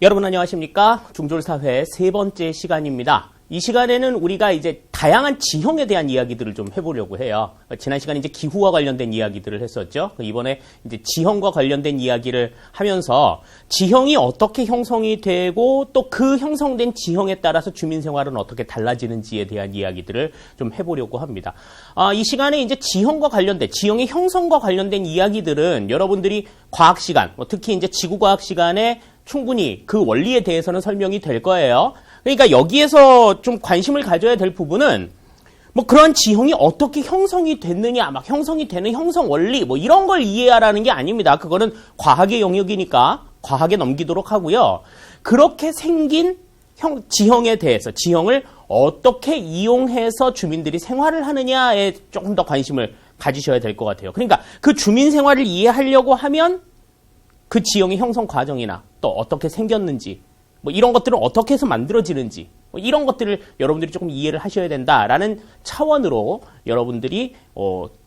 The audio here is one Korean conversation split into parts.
여러분 안녕하십니까? 중졸사회 세 번째 시간입니다. 이 시간에는 우리가 이제 다양한 지형에 대한 이야기들을 좀 해보려고 해요. 지난 시간에 이제 기후와 관련된 이야기들을 했었죠. 이번에 이제 지형과 관련된 이야기를 하면서 지형이 어떻게 형성이 되고 또 그 형성된 지형에 따라서 주민 생활은 어떻게 달라지는지에 대한 이야기들을 좀 해보려고 합니다. 이 시간에 이제 지형과 관련된, 지형의 형성과 관련된 이야기들은 여러분들이 과학 시간, 특히 이제 지구과학 시간에 충분히 그 원리에 대해서는 설명이 될 거예요. 그러니까 여기에서 좀 관심을 가져야 될 부분은 뭐 그런 지형이 어떻게 형성이 됐느냐, 막 형성이 되는 형성 원리, 뭐 이런 걸 이해하라는 게 아닙니다. 그거는 과학의 영역이니까 과학에 넘기도록 하고요. 그렇게 생긴 지형에 대해서, 지형을 어떻게 이용해서 주민들이 생활을 하느냐에 조금 더 관심을 가지셔야 될 것 같아요. 그러니까 그 주민 생활을 이해하려고 하면 그 지형의 형성 과정이나 또 어떻게 생겼는지, 뭐 이런 것들은 어떻게 해서 만들어지는지, 뭐 이런 것들을 여러분들이 조금 이해를 하셔야 된다라는 차원으로 여러분들이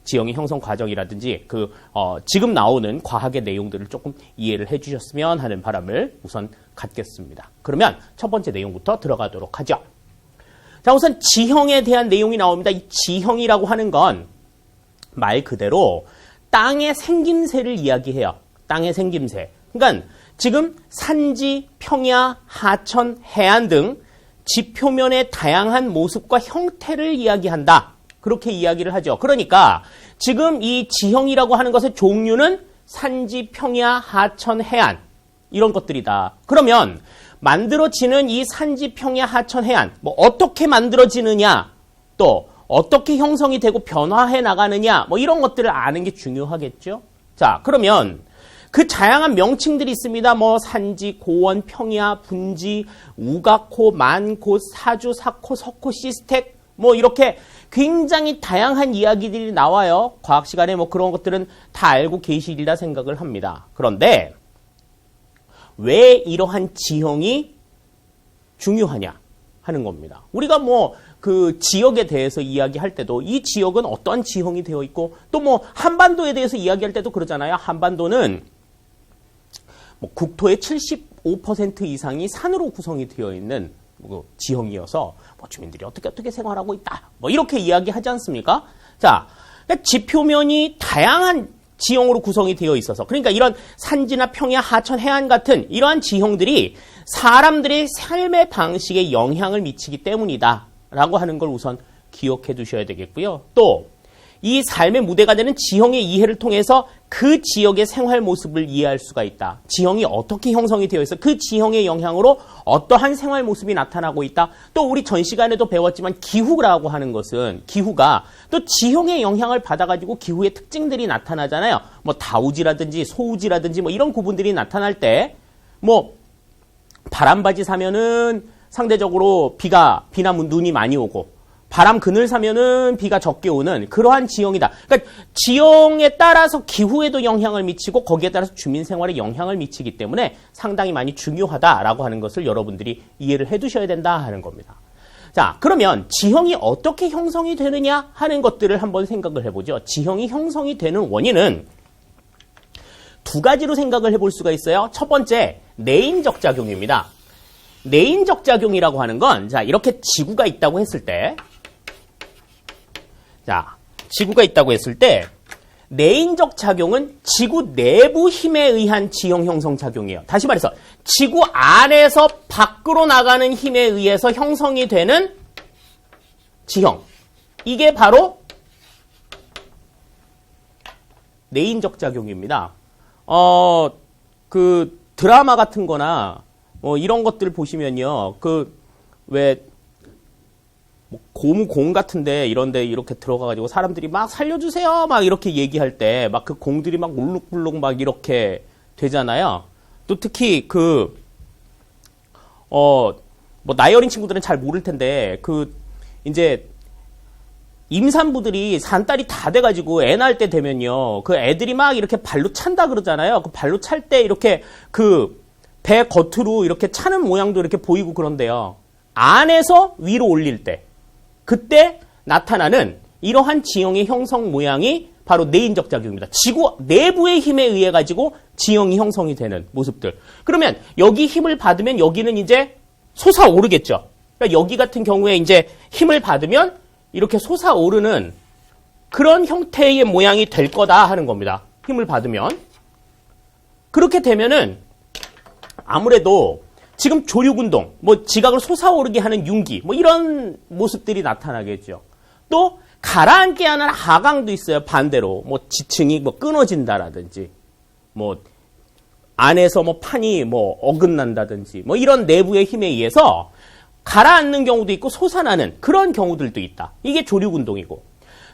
지형의 형성 과정이라든지 지금 나오는 과학의 내용들을 조금 이해를 해주셨으면 하는 바람을 우선 갖겠습니다. 그러면 첫 번째 내용부터 들어가도록 하죠. 자, 우선 지형에 대한 내용이 나옵니다. 이 지형이라고 하는 건 말 그대로 땅의 생김새를 이야기해요. 땅의 생김새. 그러니까 지금 산지, 평야, 하천, 해안 등 지표면의 다양한 모습과 형태를 이야기한다. 그렇게 이야기를 하죠. 그러니까 지금 이 지형이라고 하는 것의 종류는 산지, 평야, 하천, 해안 이런 것들이다. 그러면 만들어지는 이 산지, 평야, 하천, 해안 뭐 어떻게 만들어지느냐, 또 어떻게 형성이 되고 변화해 나가느냐, 뭐 이런 것들을 아는 게 중요하겠죠. 자, 그러면 그 다양한 명칭들이 있습니다. 뭐 산지, 고원, 평야, 분지, 우각호, 만고, 사주, 사코, 석호, 시스텍 뭐 이렇게 굉장히 다양한 이야기들이 나와요. 과학 시간에 뭐 그런 것들은 다 알고 계시리라 생각을 합니다. 그런데 왜 이러한 지형이 중요하냐 하는 겁니다. 우리가 뭐 그 지역에 대해서 이야기할 때도 이 지역은 어떠한 지형이 되어 있고 또 뭐 한반도에 대해서 이야기할 때도 그러잖아요. 한반도는 뭐 국토의 75% 이상이 산으로 구성이 되어 있는 지형이어서 뭐 주민들이 어떻게 생활하고 있다. 뭐 이렇게 이야기하지 않습니까? 자, 지표면이 다양한 지형으로 구성이 되어 있어서, 그러니까 이런 산지나 평야, 하천, 해안 같은 이러한 지형들이 사람들의 삶의 방식에 영향을 미치기 때문이다 라고 하는 걸 우선 기억해 두셔야 되겠고요. 또 이 삶의 무대가 되는 지형의 이해를 통해서 그 지역의 생활 모습을 이해할 수가 있다. 지형이 어떻게 형성이 되어 있어? 그 지형의 영향으로 어떠한 생활 모습이 나타나고 있다. 또 우리 전 시간에도 배웠지만 기후라고 하는 것은, 기후가 또 지형의 영향을 받아가지고 기후의 특징들이 나타나잖아요. 뭐 다우지라든지 소우지라든지 뭐 이런 구분들이 나타날 때 뭐 바람바지 사면은 상대적으로 비나 눈이 많이 오고, 바람 그늘 사면은 비가 적게 오는 그러한 지형이다. 그러니까 지형에 따라서 기후에도 영향을 미치고 거기에 따라서 주민 생활에 영향을 미치기 때문에 상당히 많이 중요하다라고 하는 것을 여러분들이 이해를 해두셔야 된다 하는 겁니다. 자, 그러면 지형이 어떻게 형성이 되느냐 하는 것들을 한번 생각을 해보죠. 지형이 형성이 되는 원인은 두 가지로 생각을 해볼 수가 있어요. 첫 번째, 내인적 작용입니다. 내인적 작용이라고 하는 건, 자, 이렇게 지구가 있다고 했을 때, 내인적 작용은 지구 내부 힘에 의한 지형 형성 작용이에요. 다시 말해서 지구 안에서 밖으로 나가는 힘에 의해서 형성이 되는 지형. 이게 바로 내인적 작용입니다. 그 드라마 같은 거나 뭐 이런 것들 보시면요. 고무공 같은데 이런데 이렇게 들어가가지고 사람들이 막 살려주세요 막 이렇게 얘기할 때 막 그 공들이 막 울룩불룩 막 이렇게 되잖아요. 또 특히 뭐 나이 어린 친구들은 잘 모를 텐데 이제 임산부들이 산딸이 다 돼가지고 애 낳을 때 되면요. 그 애들이 막 이렇게 발로 찬다 그러잖아요. 그 발로 찰 때 이렇게 배 겉으로 이렇게 차는 모양도 이렇게 보이고 그런데요. 안에서 위로 올릴 때, 그때 나타나는 이러한 지형의 형성 모양이 바로 내인적 작용입니다. 지구 내부의 힘에 의해 가지고 지형이 형성이 되는 모습들. 그러면 여기 힘을 받으면 여기는 이제 솟아오르겠죠. 그러니까 여기 같은 경우에 이제 힘을 받으면 이렇게 솟아오르는 그런 형태의 모양이 될 거다 하는 겁니다. 힘을 받으면. 그렇게 되면은 아무래도 지금 조류운동, 뭐 지각을 솟아오르게 하는 윤기, 뭐 이런 모습들이 나타나겠죠. 또 가라앉게 하는 하강도 있어요. 반대로 뭐 지층이 뭐 끊어진다라든지, 뭐 안에서 뭐 판이 뭐 어긋난다든지, 뭐 이런 내부의 힘에 의해서 가라앉는 경우도 있고 솟아나는 그런 경우들도 있다. 이게 조류운동이고,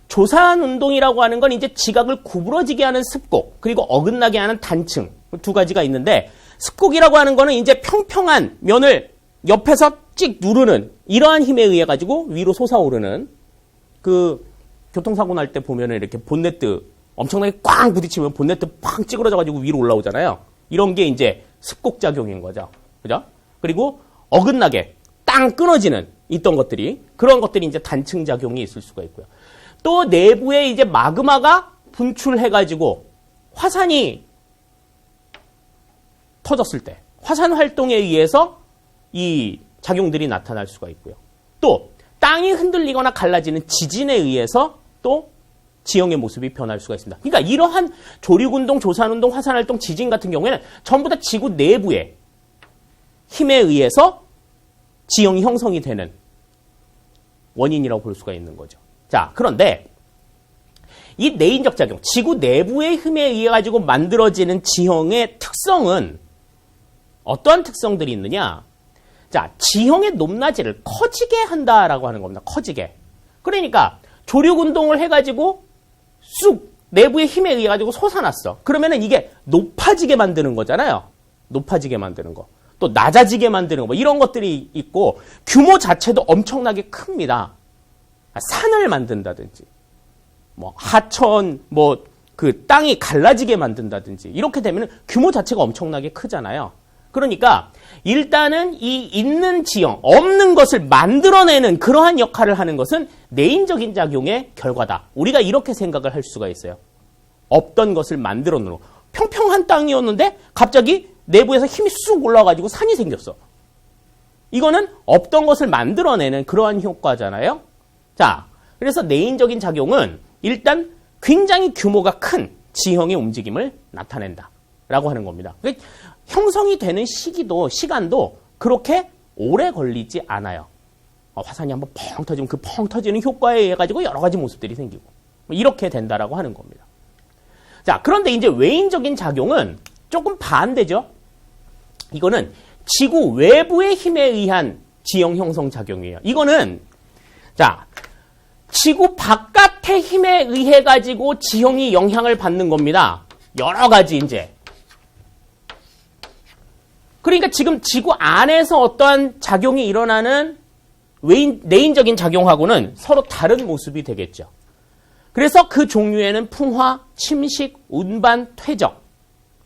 조산운동이라고 하는 건 이제 지각을 구부러지게 하는 습곡, 그리고 어긋나게 하는 단층, 두 가지가 있는데, 습곡이라고 하는 거는 이제 평평한 면을 옆에서 찍 누르는 이러한 힘에 의해 가지고 위로 솟아오르는, 그 교통사고 날 때 보면은 이렇게 본네트 엄청나게 꽝 부딪히면 본네트 팡 찌그러져 가지고 위로 올라오잖아요. 이런 게 이제 습곡 작용인 거죠. 그죠? 그리고 어긋나게 땅 끊어지는 있던 것들이, 그런 것들이 이제 단층 작용이 있을 수가 있고요. 또 내부에 이제 마그마가 분출해 가지고 화산이 터졌을 때 화산 활동에 의해서 이 작용들이 나타날 수가 있고요. 또 땅이 흔들리거나 갈라지는 지진에 의해서 또 지형의 모습이 변할 수가 있습니다. 그러니까 이러한 조류운동, 조산운동, 화산활동, 지진 같은 경우에는 전부 다 지구 내부의 힘에 의해서 지형이 형성이 되는 원인이라고 볼 수가 있는 거죠. 자, 그런데 이 내인적 작용, 지구 내부의 힘에 의해 가지고 만들어지는 지형의 특성은 어떠한 특성들이 있느냐? 자, 지형의 높낮이를 커지게 한다라고 하는 겁니다. 커지게. 그러니까 조류운동을 해가지고 쑥 내부의 힘에 의해 가지고 솟아났어. 그러면은 이게 높아지게 만드는 거잖아요. 높아지게 만드는 거. 또 낮아지게 만드는 거. 뭐 이런 것들이 있고, 규모 자체도 엄청나게 큽니다. 산을 만든다든지, 뭐 하천, 뭐 그 땅이 갈라지게 만든다든지, 이렇게 되면 규모 자체가 엄청나게 크잖아요. 그러니까 일단은 이 있는 지형, 없는 것을 만들어내는 그러한 역할을 하는 것은 내인적인 작용의 결과다. 우리가 이렇게 생각을 할 수가 있어요. 없던 것을 만들어내는 거. 평평한 땅이었는데 갑자기 내부에서 힘이 쑥 올라와가지고 산이 생겼어. 이거는 없던 것을 만들어내는 그러한 효과잖아요. 자, 그래서 내인적인 작용은 일단 굉장히 규모가 큰 지형의 움직임을 나타낸다라고 하는 겁니다. 형성이 되는 시간도 그렇게 오래 걸리지 않아요. 화산이 한번 펑 터지면 그 펑 터지는 효과에 의해 가지고 여러 가지 모습들이 생기고 이렇게 된다라고 하는 겁니다. 자, 그런데 이제 외인적인 작용은 조금 반대죠. 이거는 지구 외부의 힘에 의한 지형 형성 작용이에요. 이거는 자, 지구 바깥의 힘에 의해 가지고 지형이 영향을 받는 겁니다. 여러 가지 이제. 그러니까 지금 지구 안에서 어떠한 작용이 일어나는 내인적인 작용하고는 서로 다른 모습이 되겠죠. 그래서 그 종류에는 풍화, 침식, 운반, 퇴적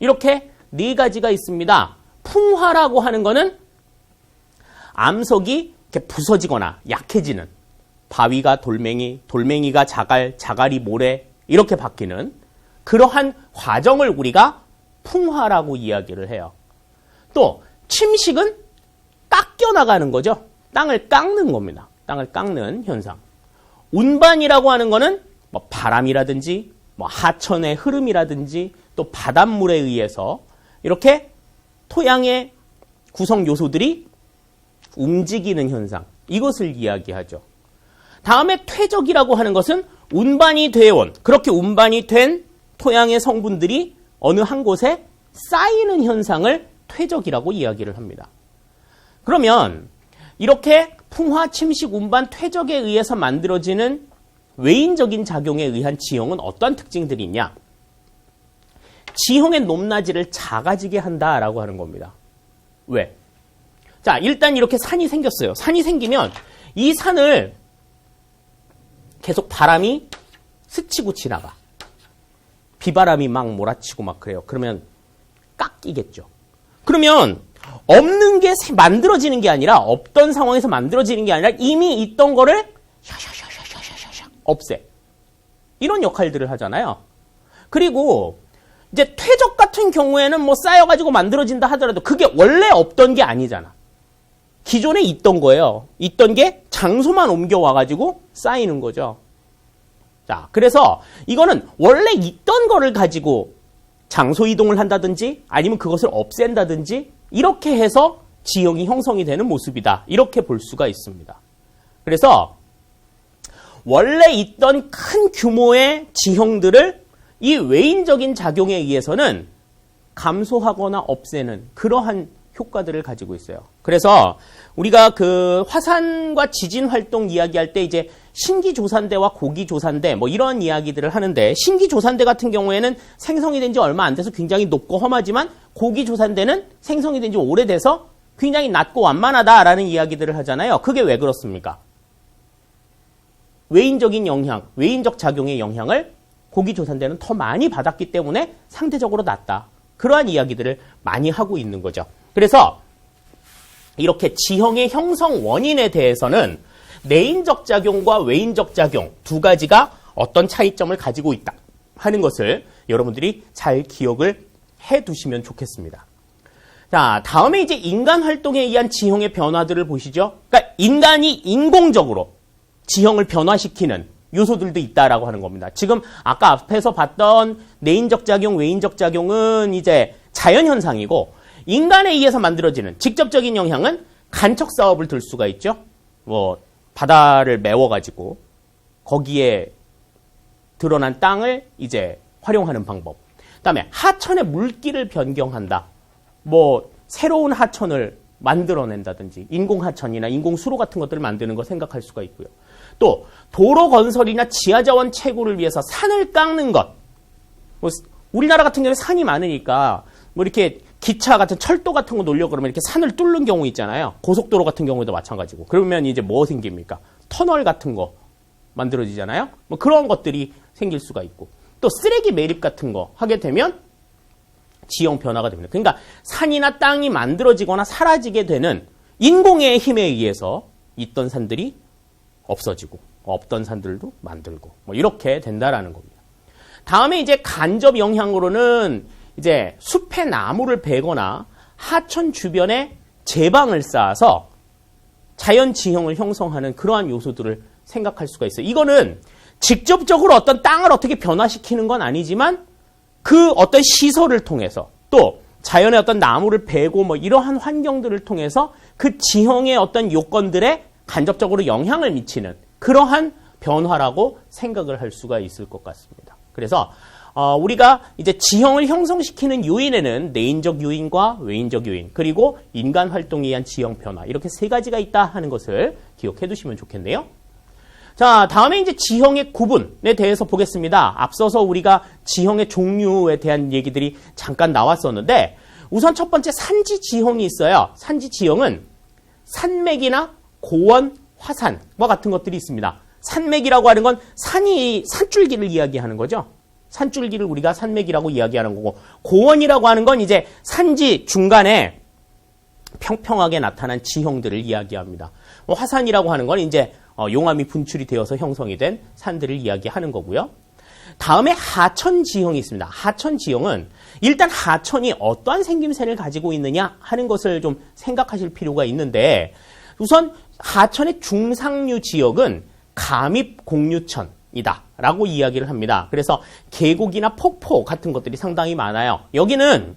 이렇게 네 가지가 있습니다. 풍화라고 하는 거는 암석이 이렇게 부서지거나 약해지는, 바위가 돌멩이, 돌멩이가 자갈, 자갈이 모래 이렇게 바뀌는 그러한 과정을 우리가 풍화라고 이야기를 해요. 또 침식은 깎여 나가는 거죠. 땅을 깎는 겁니다. 땅을 깎는 현상. 운반이라고 하는 거는 뭐 바람이라든지 뭐 하천의 흐름이라든지 또 바닷물에 의해서 이렇게 토양의 구성 요소들이 움직이는 현상. 이것을 이야기하죠. 다음에 퇴적이라고 하는 것은 운반이 되어온, 그렇게 운반이 된 토양의 성분들이 어느 한 곳에 쌓이는 현상을 퇴적이라고 이야기를 합니다. 그러면 이렇게 풍화, 침식, 운반, 퇴적에 의해서 만들어지는 외인적인 작용에 의한 지형은 어떠한 특징들이 있냐? 지형의 높낮이를 작아지게 한다라고 하는 겁니다. 왜? 자, 일단 이렇게 산이 생겼어요. 산이 생기면 이 산을 계속 바람이 스치고 지나가. 비바람이 막 몰아치고 막 그래요. 그러면 깎이겠죠. 그러면 없는 게 만들어지는 게 아니라, 없던 상황에서 만들어지는 게 아니라 이미 있던 거를 샤샤샤샤샤샤 없애. 이런 역할들을 하잖아요. 그리고 이제 퇴적 같은 경우에는 뭐 쌓여가지고 만들어진다 하더라도 그게 원래 없던 게 아니잖아. 기존에 있던 거예요. 있던 게 장소만 옮겨와가지고 쌓이는 거죠. 자, 그래서 이거는 원래 있던 거를 가지고 장소 이동을 한다든지 아니면 그것을 없앤다든지 이렇게 해서 지형이 형성이 되는 모습이다. 이렇게 볼 수가 있습니다. 그래서 원래 있던 큰 규모의 지형들을 이 외인적인 작용에 의해서는 감소하거나 없애는 그러한 효과들을 가지고 있어요. 그래서 우리가 그 화산과 지진 활동 이야기할 때 이제 신기조산대와 고기조산대 뭐 이런 이야기들을 하는데 신기조산대 같은 경우에는 생성이 된 지 얼마 안 돼서 굉장히 높고 험하지만 고기조산대는 생성이 된 지 오래돼서 굉장히 낮고 완만하다라는 이야기들을 하잖아요. 그게 왜 그렇습니까? 외인적인 영향, 외인적 작용의 영향을 고기조산대는 더 많이 받았기 때문에 상대적으로 낮다. 그러한 이야기들을 많이 하고 있는 거죠. 그래서 이렇게 지형의 형성 원인에 대해서는 내인적 작용과 외인적 작용 두 가지가 어떤 차이점을 가지고 있다 하는 것을 여러분들이 잘 기억을 해 두시면 좋겠습니다. 자, 다음에 이제 인간 활동에 의한 지형의 변화들을 보시죠. 그러니까 인간이 인공적으로 지형을 변화시키는 요소들도 있다라고 하는 겁니다. 지금 아까 앞에서 봤던 내인적 작용, 외인적 작용은 이제 자연현상이고 인간에 의해서 만들어지는 직접적인 영향은 간척 사업을 들 수가 있죠. 뭐 바다를 메워가지고 거기에 드러난 땅을 이제 활용하는 방법. 그다음에 하천의 물길을 변경한다. 뭐 새로운 하천을 만들어낸다든지 인공하천이나 인공수로 같은 것들을 만드는 거 생각할 수가 있고요. 또 도로 건설이나 지하자원 채굴을 위해서 산을 깎는 것. 뭐 우리나라 같은 경우에 산이 많으니까 뭐 이렇게 기차 같은 철도 같은 거 놓으려고 그러면 이렇게 산을 뚫는 경우 있잖아요. 고속도로 같은 경우에도 마찬가지고. 그러면 이제 뭐 생깁니까? 터널 같은 거 만들어지잖아요. 뭐 그런 것들이 생길 수가 있고. 또 쓰레기 매립 같은 거 하게 되면 지형 변화가 됩니다. 그러니까 산이나 땅이 만들어지거나 사라지게 되는 인공의 힘에 의해서 있던 산들이 없어지고 없던 산들도 만들고 뭐 이렇게 된다라는 겁니다. 다음에 이제 간접 영향으로는 이제 숲에 나무를 베거나 하천 주변에 제방을 쌓아서 자연 지형을 형성하는 그러한 요소들을 생각할 수가 있어요. 이거는 직접적으로 어떤 땅을 어떻게 변화시키는 건 아니지만 그 어떤 시설을 통해서 또 자연의 어떤 나무를 베고 뭐 이러한 환경들을 통해서 그 지형의 어떤 요건들에 간접적으로 영향을 미치는 그러한 변화라고 생각을 할 수가 있을 것 같습니다. 그래서 우리가 이제 지형을 형성시키는 요인에는 내인적 요인과 외인적 요인 그리고 인간 활동에 의한 지형 변화 이렇게 세 가지가 있다 하는 것을 기억해 두시면 좋겠네요. 자, 다음에 이제 지형의 구분에 대해서 보겠습니다. 앞서서 우리가 지형의 종류에 대한 얘기들이 잠깐 나왔었는데 우선 첫 번째 산지 지형이 있어요. 산지 지형은 산맥이나 고원, 화산과 같은 것들이 있습니다. 산맥이라고 하는 건 산줄기를 이야기하는 거죠. 산줄기를 우리가 산맥이라고 이야기하는 거고 고원이라고 하는 건 이제 산지 중간에 평평하게 나타난 지형들을 이야기합니다. 화산이라고 하는 건 이제 용암이 분출이 되어서 형성이 된 산들을 이야기하는 거고요. 다음에 하천 지형이 있습니다. 하천 지형은 일단 하천이 어떠한 생김새를 가지고 있느냐 하는 것을 좀 생각하실 필요가 있는데 우선 하천의 중상류 지역은 감입공유천이다 라고 이야기를 합니다. 그래서 계곡이나 폭포 같은 것들이 상당히 많아요. 여기는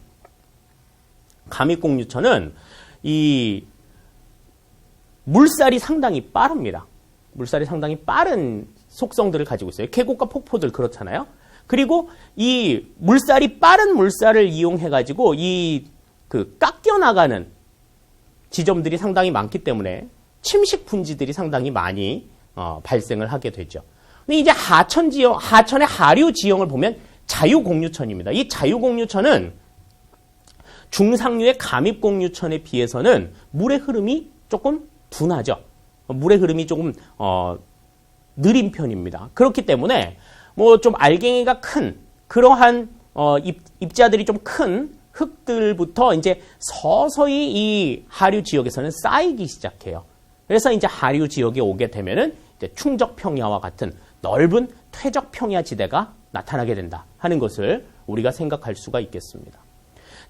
감입공유천은 이 물살이 상당히 빠릅니다. 물살이 상당히 빠른 속성들을 가지고 있어요. 계곡과 폭포들 그렇잖아요. 그리고 이 물살이 빠른 물살을 이용해가지고 깎여나가는 지점들이 상당히 많기 때문에 침식 분지들이 상당히 많이 발생을 하게 되죠. 근데 이제 하천의 하류 지형을 보면 자유공유천입니다. 이 자유공유천은 중상류의 감입공유천에 비해서는 물의 흐름이 조금 둔하죠. 물의 흐름이 조금 느린 편입니다. 그렇기 때문에 뭐 좀 알갱이가 큰 그러한 입자들이 좀 큰 흙들부터 이제 서서히 이 하류 지역에서는 쌓이기 시작해요. 그래서 이제 하류 지역에 오게 되면은 이제 충적 평야와 같은 넓은 퇴적 평야지대가 나타나게 된다 하는 것을 우리가 생각할 수가 있겠습니다.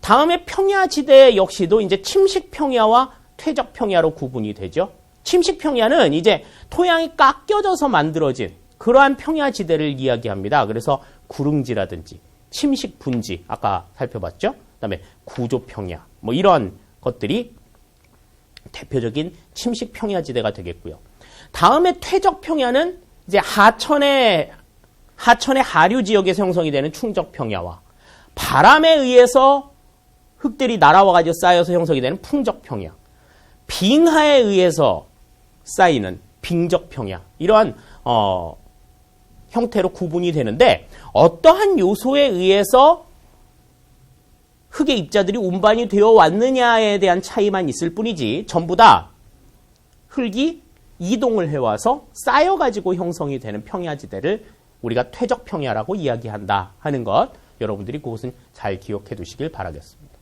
다음에 평야지대 역시도 이제 침식 평야와 퇴적 평야로 구분이 되죠. 침식 평야는 이제 토양이 깎여져서 만들어진 그러한 평야지대를 이야기합니다. 그래서 구릉지라든지 침식 분지 아까 살펴봤죠. 그다음에 구조 평야 뭐 이런 것들이 대표적인 침식 평야지대가 되겠고요. 다음에 퇴적 평야는 이제 하천의 하류 지역에서 형성이 되는 충적 평야와 바람에 의해서 흙들이 날아와가지고 쌓여서 형성이 되는 풍적 평야, 빙하에 의해서 쌓이는 빙적 평야 이러한 형태로 구분이 되는데 어떠한 요소에 의해서 흙의 입자들이 운반이 되어 왔느냐에 대한 차이만 있을 뿐이지 전부 다 흙이 이동을 해와서 쌓여가지고 형성이 되는 평야지대를 우리가 퇴적 평야라고 이야기한다 하는 것 여러분들이 그것은 잘 기억해 두시길 바라겠습니다.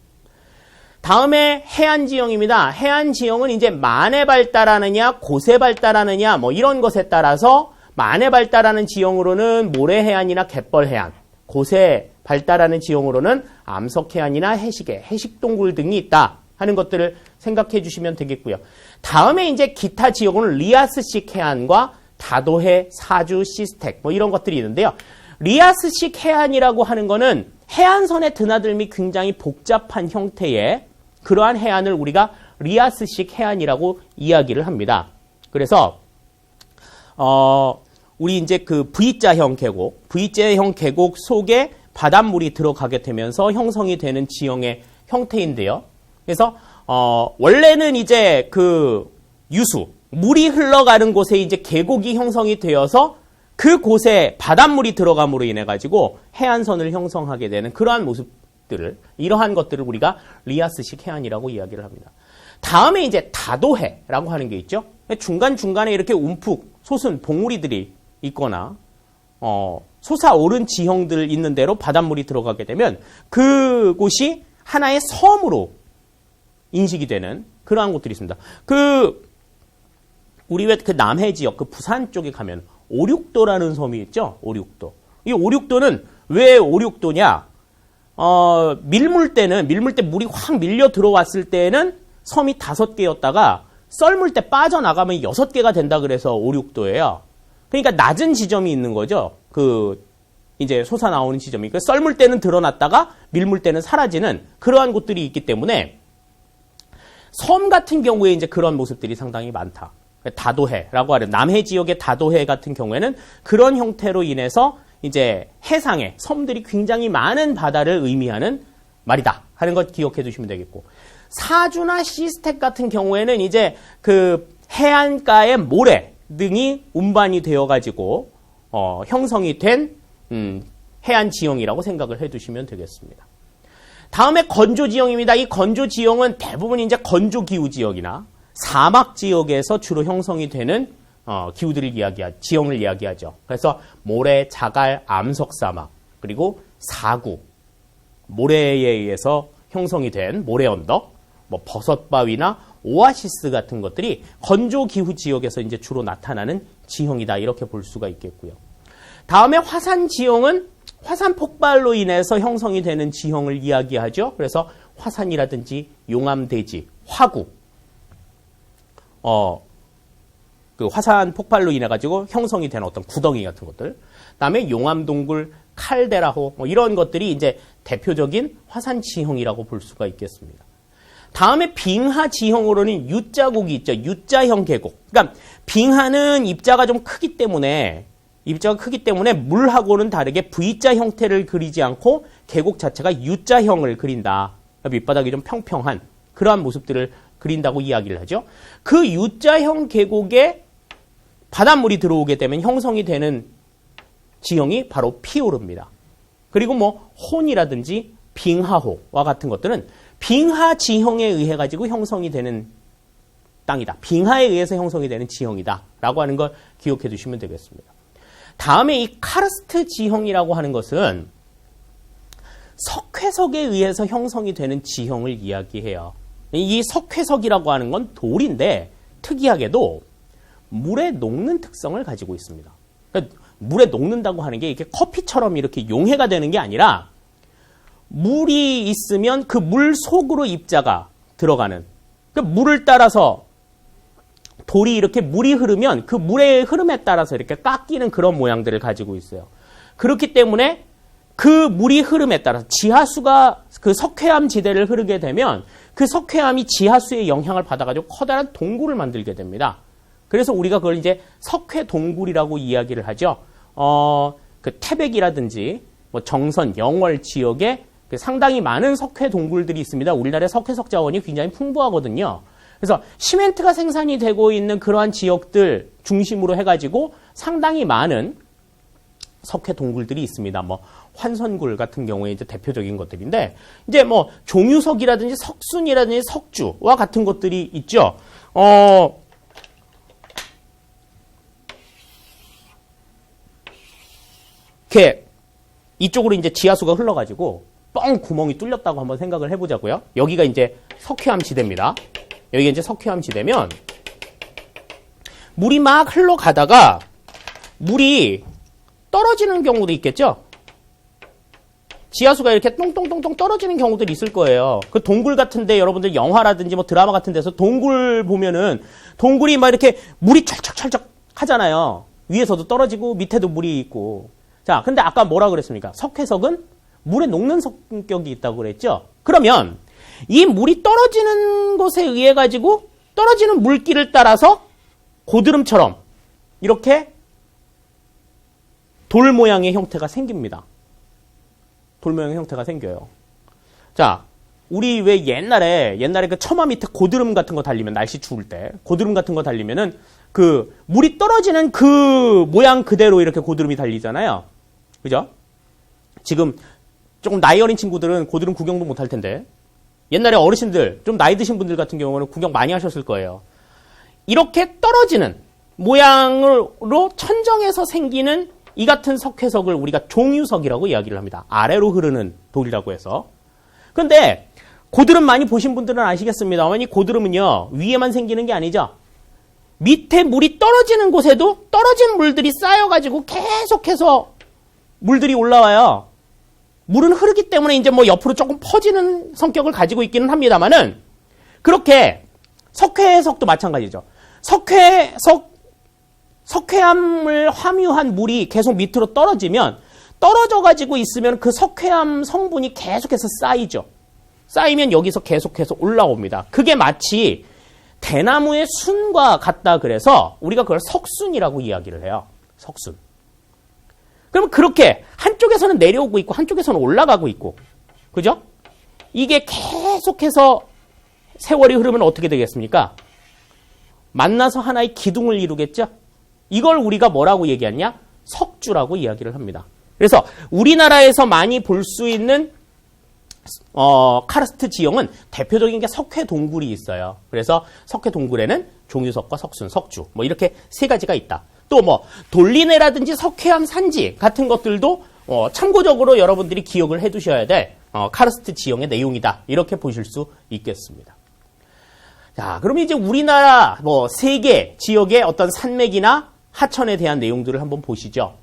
다음에 해안지형입니다. 해안지형은 이제 만에 발달하느냐 고세 발달하느냐 뭐 이런 것에 따라서 만에 발달하는 지형으로는 모래해안이나 갯벌해안, 고세 발달하는 지형으로는 암석해안이나 해식해, 해식동굴 등이 있다 하는 것들을 생각해 주시면 되겠고요. 다음에 이제 기타 지형은 리아스식 해안과 다도해, 사주, 시스텍 뭐 이런 것들이 있는데요. 리아스식 해안이라고 하는 거는 해안선의 드나들미 굉장히 복잡한 형태의 그러한 해안을 우리가 리아스식 해안이라고 이야기를 합니다. 그래서 우리 이제 그 V자형 계곡 속에 바닷물이 들어가게 되면서 형성이 되는 지형의 형태인데요. 그래서 원래는 이제 그 유수 물이 흘러가는 곳에 이제 계곡이 형성이 되어서 그 곳에 바닷물이 들어감으로 인해 가지고 해안선을 형성하게 되는 그러한 모습들을 이러한 것들을 우리가 리아스식 해안이라고 이야기를 합니다. 다음에 이제 다도해라고 하는 게 있죠. 중간중간에 이렇게 움푹 솟은 봉우리들이 있거나 솟아오른 지형들 있는 대로 바닷물이 들어가게 되면 그곳이 하나의 섬으로 인식이 되는 그러한 곳들이 있습니다. 우리 왜 그 남해 지역, 그 부산 쪽에 가면 오륙도라는 섬이 있죠. 오륙도. 이 오륙도는 왜 오륙도냐? 밀물 때 물이 확 밀려 들어왔을 때는 섬이 5개였다가 썰물 때 빠져나가면 6개가 된다 그래서 오륙도예요. 그러니까 낮은 지점이 있는 거죠. 이제 솟아나오는 지점이. 그러니까 썰물 때는 드러났다가 밀물 때는 사라지는 그러한 곳들이 있기 때문에 섬 같은 경우에 이제 그런 모습들이 상당히 많다. 다도해라고 하는 남해 지역의 다도해 같은 경우에는 그런 형태로 인해서 이제 해상에 섬들이 굉장히 많은 바다를 의미하는 말이다 하는 것 기억해 두시면 되겠고, 사주나 시스텍 같은 경우에는 이제 그 해안가의 모래 등이 운반이 되어 가지고 형성이 된 해안 지형이라고 생각을 해 두시면 되겠습니다. 다음에 건조 지형입니다. 이 건조 지형은 대부분 이제 건조 기후 지역이나 사막 지역에서 주로 형성이 되는 지형을 이야기하죠. 그래서 모래, 자갈, 암석 사막, 그리고 사구, 모래에 의해서 형성이 된 모래 언덕, 뭐 버섯바위나 오아시스 같은 것들이 건조 기후 지역에서 이제 주로 나타나는 지형이다 이렇게 볼 수가 있겠고요. 다음에 화산 지형은 화산 폭발로 인해서 형성이 되는 지형을 이야기하죠. 그래서 화산이라든지 용암대지, 화구, 그 화산 폭발로 인해 가지고 형성이 되는 어떤 구덩이 같은 것들, 그다음에 용암동굴, 칼데라호 뭐 이런 것들이 이제 대표적인 화산 지형이라고 볼 수가 있겠습니다. 다음에 빙하 지형으로는 U자국이 있죠. U자형 계곡. 그러니까 빙하는 입자가 좀 크기 때문에 물하고는 다르게 V자 형태를 그리지 않고 계곡 자체가 U자형을 그린다. 밑바닥이 좀 평평한 그러한 모습들을 그린다고 이야기를 하죠. 그 U자형 계곡에 바닷물이 들어오게 되면 형성이 되는 지형이 바로 피오르입니다. 그리고 뭐 혼이라든지 빙하호와 같은 것들은 빙하 지형에 의해 가지고 형성이 되는 땅이다. 빙하에 의해서 형성이 되는 지형이다. 라고 하는 걸 기억해 두시면 되겠습니다. 다음에 이 카르스트 지형이라고 하는 것은 석회석에 의해서 형성이 되는 지형을 이야기해요. 이 석회석이라고 하는 건 돌인데 특이하게도 물에 녹는 특성을 가지고 있습니다. 그러니까 물에 녹는다고 하는 게 이렇게 커피처럼 이렇게 용해가 되는 게 아니라 물이 있으면 그 물 속으로 입자가 들어가는, 그러니까 물을 따라서 돌이 이렇게 물이 흐르면 그 물의 흐름에 따라서 이렇게 깎이는 그런 모양들을 가지고 있어요. 그렇기 때문에 그 물이 흐름에 따라서 지하수가 그 석회암 지대를 흐르게 되면 그 석회암이 지하수의 영향을 받아가지고 커다란 동굴을 만들게 됩니다. 그래서 우리가 그걸 이제 석회 동굴이라고 이야기를 하죠. 그 태백이라든지 뭐 정선, 영월 지역에 상당히 많은 석회 동굴들이 있습니다. 우리나라의 석회석 자원이 굉장히 풍부하거든요. 그래서 시멘트가 생산이 되고 있는 그러한 지역들 중심으로 해가지고 상당히 많은 석회 동굴들이 있습니다. 뭐 환선굴 같은 경우에 이제 대표적인 것들인데, 이제 뭐 종유석이라든지 석순이라든지 석주와 같은 것들이 있죠. 이렇게 이쪽으로 이제 지하수가 흘러가지고 뻥 구멍이 뚫렸다고 한번 생각을 해보자고요. 여기가 이제 석회암 지대입니다. 여기가 이제 석회암 지대면 물이 막 흘러가다가 물이 떨어지는 경우도 있겠죠? 지하수가 이렇게 똥똥똥똥 떨어지는 경우들이 있을 거예요. 그 동굴 같은데 여러분들 영화라든지 뭐 드라마 같은 데서 동굴 보면은 동굴이 막 이렇게 물이 철쩍철쩍 하잖아요. 위에서도 떨어지고 밑에도 물이 있고. 자, 근데 아까 뭐라 그랬습니까? 석회석은 물에 녹는 성격이 있다고 그랬죠? 그러면 이 물이 떨어지는 것에 의해 가지고 떨어지는 물길을 따라서 고드름처럼 이렇게 돌 모양의 형태가 생깁니다. 돌 모양의 형태가 생겨요. 자, 우리 왜 옛날에 그 처마 밑에 고드름 같은 거 달리면, 날씨 추울 때 고드름 같은 거 달리면은 그 물이 떨어지는 그 모양 그대로 이렇게 고드름이 달리잖아요. 그죠? 지금 조금 나이 어린 친구들은 고드름 구경도 못할 텐데, 옛날에 어르신들, 좀 나이 드신 분들 같은 경우는 구경 많이 하셨을 거예요. 이렇게 떨어지는 모양으로 천정에서 생기는 이 같은 석회석을 우리가 종유석이라고 이야기를 합니다. 아래로 흐르는 돌이라고 해서. 그런데 고드름 많이 보신 분들은 아시겠습니다만 이 고드름은요, 위에만 생기는 게 아니죠. 밑에 물이 떨어지는 곳에도 떨어진 물들이 쌓여가지고 계속해서 물들이 올라와요. 물은 흐르기 때문에 이제 뭐 옆으로 조금 퍼지는 성격을 가지고 있기는 합니다만은, 그렇게 석회석도 마찬가지죠. 석회암을 함유한 물이 계속 밑으로 떨어지면, 떨어져가지고 있으면 그 석회암 성분이 계속해서 쌓이죠. 쌓이면 여기서 계속해서 올라옵니다. 그게 마치 대나무의 순과 같다 그래서 우리가 그걸 석순이라고 이야기를 해요. 석순. 그러면 그렇게 한쪽에서는 내려오고 있고 한쪽에서는 올라가고 있고, 그죠? 이게 계속해서 세월이 흐르면 어떻게 되겠습니까? 만나서 하나의 기둥을 이루겠죠? 이걸 우리가 뭐라고 얘기하냐? 석주라고 이야기를 합니다. 그래서 우리나라에서 많이 볼 수 있는 카르스트 지형은 대표적인 게 석회 동굴이 있어요. 그래서 석회 동굴에는 종유석과 석순, 석주 뭐 이렇게 세 가지가 있다. 또 뭐 돌리네라든지 석회암 산지 같은 것들도 참고적으로 여러분들이 기억을 해두셔야 될 카르스트 지형의 내용이다. 이렇게 보실 수 있겠습니다. 자, 그러면 이제 우리나라 뭐 세계 지역의 어떤 산맥이나 하천에 대한 내용들을 한번 보시죠.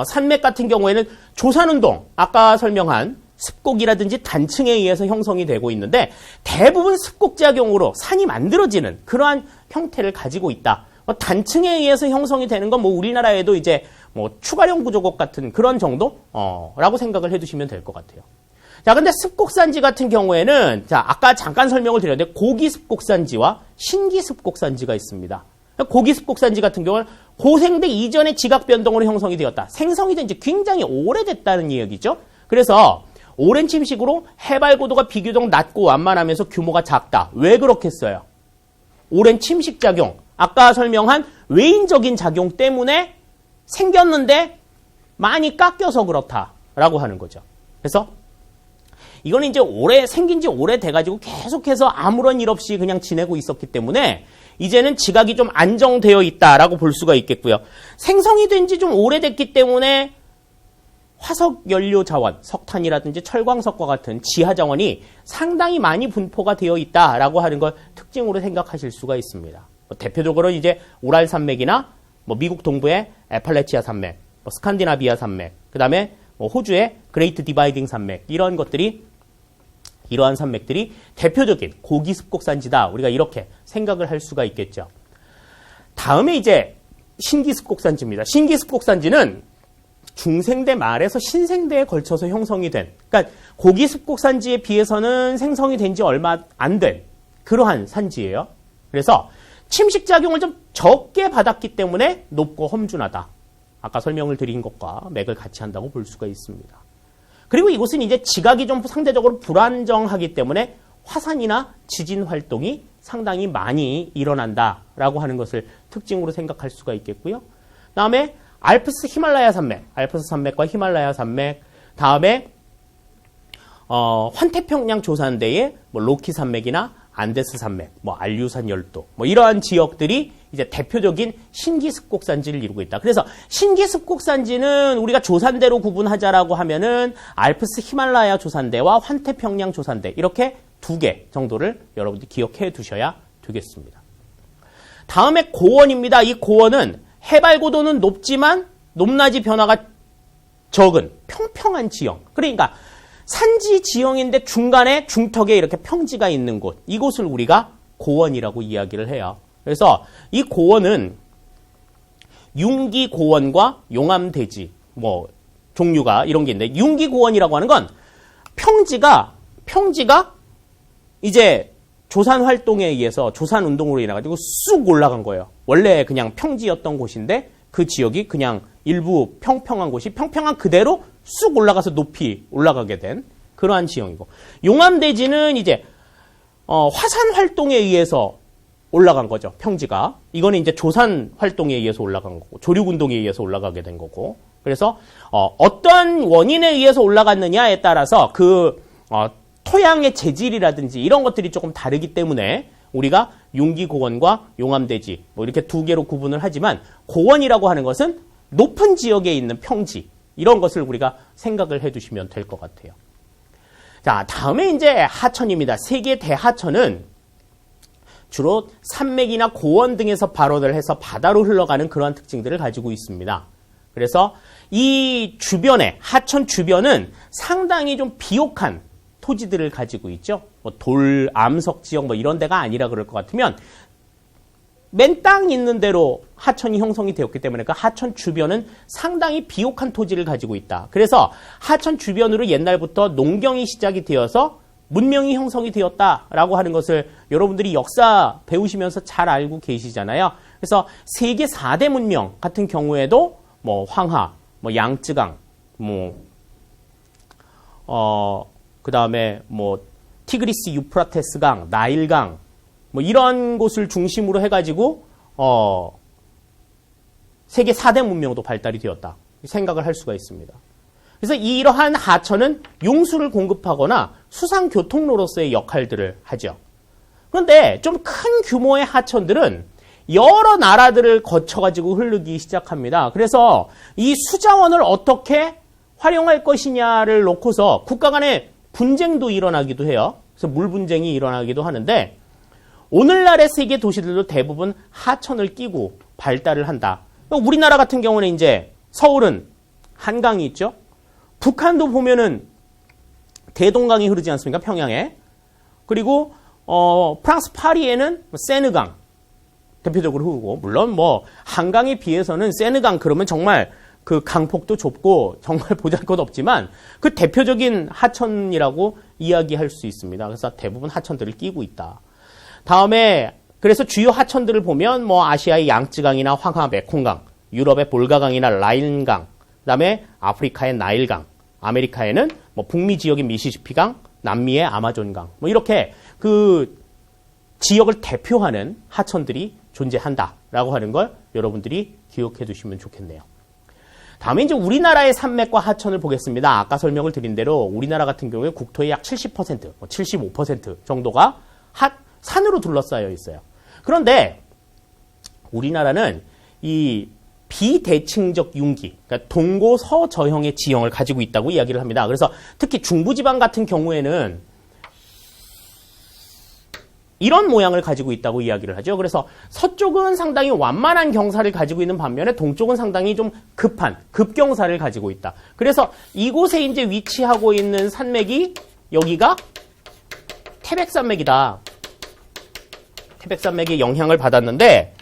산맥 같은 경우에는 조산운동, 아까 설명한 습곡이라든지 단층에 의해서 형성이 되고 있는데 대부분 습곡작용으로 산이 만들어지는 그러한 형태를 가지고 있다. 단층에 의해서 형성이 되는 건 뭐 우리나라에도 이제 뭐 추가령 구조곡 같은 그런 정도라고 생각을 해두시면 될 것 같아요. 자, 근데 습곡산지 같은 경우에는 자, 아까 잠깐 설명을 드렸는데 고기 습곡산지와 신기 습곡산지가 있습니다. 고기 습곡산지 같은 경우는 고생대 이전의 지각 변동으로 형성이 되었다. 생성이 된 지 굉장히 오래됐다는 이야기죠. 그래서 오랜 침식으로 해발 고도가 비교적 낮고 완만하면서 규모가 작다. 왜 그렇겠어요? 오랜 침식 작용, 아까 설명한 외인적인 작용 때문에 생겼는데 많이 깎여서 그렇다라고 하는 거죠. 그래서 이거는 이제 생긴 지 오래돼가지고 계속해서 아무런 일 없이 그냥 지내고 있었기 때문에 이제는 지각이 좀 안정되어 있다라고 볼 수가 있겠고요. 생성이 된 지 좀 오래됐기 때문에 화석 연료 자원, 석탄이라든지 철광석과 같은 지하 자원이 상당히 많이 분포가 되어 있다라고 하는 걸 특징으로 생각하실 수가 있습니다. 대표적으로 이제 우랄 산맥이나 뭐 미국 동부의 에팔레치아 산맥, 뭐 스칸디나비아 산맥, 그 다음에 뭐 호주의 그레이트 디바이딩 산맥, 이러한 산맥들이 대표적인 고기 습곡산지다. 우리가 이렇게 생각을 할 수가 있겠죠. 다음에 이제 신기습곡산지입니다. 신기습곡산지는 중생대 말에서 신생대에 걸쳐서 형성이 된, 그러니까 고기 습곡산지에 비해서는 생성이 된 지 얼마 안 된 그러한 산지예요. 그래서 침식작용을 좀 적게 받았기 때문에 높고 험준하다. 아까 설명을 드린 것과 맥을 같이 한다고 볼 수가 있습니다. 그리고 이곳은 이제 지각이 좀 상대적으로 불안정하기 때문에 화산이나 지진 활동이 상당히 많이 일어난다라고 하는 것을 특징으로 생각할 수가 있겠고요. 다음에 알프스 히말라야 산맥, 알프스 산맥과 히말라야 산맥, 다음에 환태평양 조산대의 뭐 로키 산맥이나 안데스 산맥, 뭐 알류산 열도, 뭐 이러한 지역들이 이제 대표적인 신기습곡산지를 이루고 있다. 그래서 신기습곡산지는 우리가 조산대로 구분하자라고 하면은 알프스 히말라야 조산대와 환태평양 조산대 이렇게 2개 정도를 여러분들이 기억해 두셔야 되겠습니다. 다음에 고원입니다. 이 고원은 해발 고도는 높지만 높낮이 변화가 적은 평평한 지형. 그러니까 산지 지형인데 중간에 중턱에 이렇게 평지가 있는 곳. 이곳을 우리가 고원이라고 이야기를 해요. 그래서 이 고원은 융기 고원과 용암대지 뭐 종류가 이런 게 있는데 융기 고원이라고 하는 건 평지가 이제 조산 활동에 의해서 조산 운동으로 인해 가지고 쑥 올라간 거예요. 원래 그냥 평지였던 곳인데 그 지역이 그냥 일부 평평한 곳이 평평한 그대로 쑥 올라가서 높이 올라가게 된 그러한 지형이고, 용암대지는 이제 화산 활동에 의해서 올라간 거죠. 평지가. 이거는 이제 조산 활동에 의해서 올라간 거고, 조륙 운동에 의해서 올라가게 된 거고. 그래서 어떤 원인에 의해서 올라갔느냐에 따라서 그 토양의 재질이라든지 이런 것들이 조금 다르기 때문에 우리가 융기고원과 용암대지 뭐 이렇게 2개로 구분을 하지만 고원이라고 하는 것은 높은 지역에 있는 평지 이런 것을 우리가 생각을 해두시면 될 것 같아요. 자, 다음에 이제 하천입니다. 세계 대하천은 주로 산맥이나 고원 등에서 발원을 해서 바다로 흘러가는 그러한 특징들을 가지고 있습니다. 그래서 이 주변에 하천 주변은 상당히 좀 비옥한 토지들을 가지고 있죠. 뭐 돌, 암석 지역 뭐 이런 데가 아니라 그럴 것 같으면 맨 땅 있는 대로 하천이 형성이 되었기 때문에 그 하천 주변은 상당히 비옥한 토지를 가지고 있다. 그래서 하천 주변으로 옛날부터 농경이 시작이 되어서 문명이 형성이 되었다라고 하는 것을 여러분들이 역사 배우시면서 잘 알고 계시잖아요. 그래서 세계 4대 문명 같은 경우에도 뭐 황하, 뭐 양쯔강, 그 다음에 뭐 티그리스 유프라테스강, 나일강, 뭐 이런 곳을 중심으로 해가지고 세계 4대 문명도 발달이 되었다 생각을 할 수가 있습니다. 그래서 이러한 하천은 용수를 공급하거나 수상 교통로로서의 역할들을 하죠. 그런데 좀 큰 규모의 하천들은 여러 나라들을 거쳐가지고 흐르기 시작합니다. 그래서 이 수자원을 어떻게 활용할 것이냐를 놓고서 국가 간의 분쟁도 일어나기도 해요. 그래서 물 분쟁이 일어나기도 하는데 오늘날의 세계 도시들도 대부분 하천을 끼고 발달을 한다. 우리나라 같은 경우는 이제 서울은 한강이 있죠. 북한도 보면은 대동강이 흐르지 않습니까? 평양에. 그리고 프랑스 파리에는 세느강 대표적으로 흐르고, 물론 뭐 한강에 비해서는 세느강 그러면 정말 그 강폭도 좁고 정말 보잘것없지만 그 대표적인 하천이라고 이야기할 수 있습니다. 그래서 대부분 하천들을 끼고 있다. 다음에 그래서 주요 하천들을 보면 뭐 아시아의 양쯔강이나 황하, 메콩강, 유럽의 볼가강이나 라인강, 그다음에 아프리카의 나일강, 아메리카에는 뭐 북미 지역의 미시시피강, 남미의 아마존강, 뭐 이렇게 그 지역을 대표하는 하천들이 존재한다라고 하는 걸 여러분들이 기억해 두시면 좋겠네요. 다음에 이제 우리나라의 산맥과 하천을 보겠습니다. 아까 설명을 드린 대로 우리나라 같은 경우에 국토의 약 70%, 75% 정도가 산으로 둘러싸여 있어요. 그런데 우리나라는 이 비대칭적 융기, 그러니까 동고서저형의 지형을 가지고 있다고 이야기를 합니다. 그래서 특히 중부지방 같은 경우에는 이런 모양을 가지고 있다고 이야기를 하죠. 그래서 서쪽은 상당히 완만한 경사를 가지고 있는 반면에 동쪽은 상당히 좀 급한 급경사를 가지고 있다. 그래서 이곳에 이제 위치하고 있는 산맥이 여기가 태백산맥이다. 태백산맥의 영향을 받았는데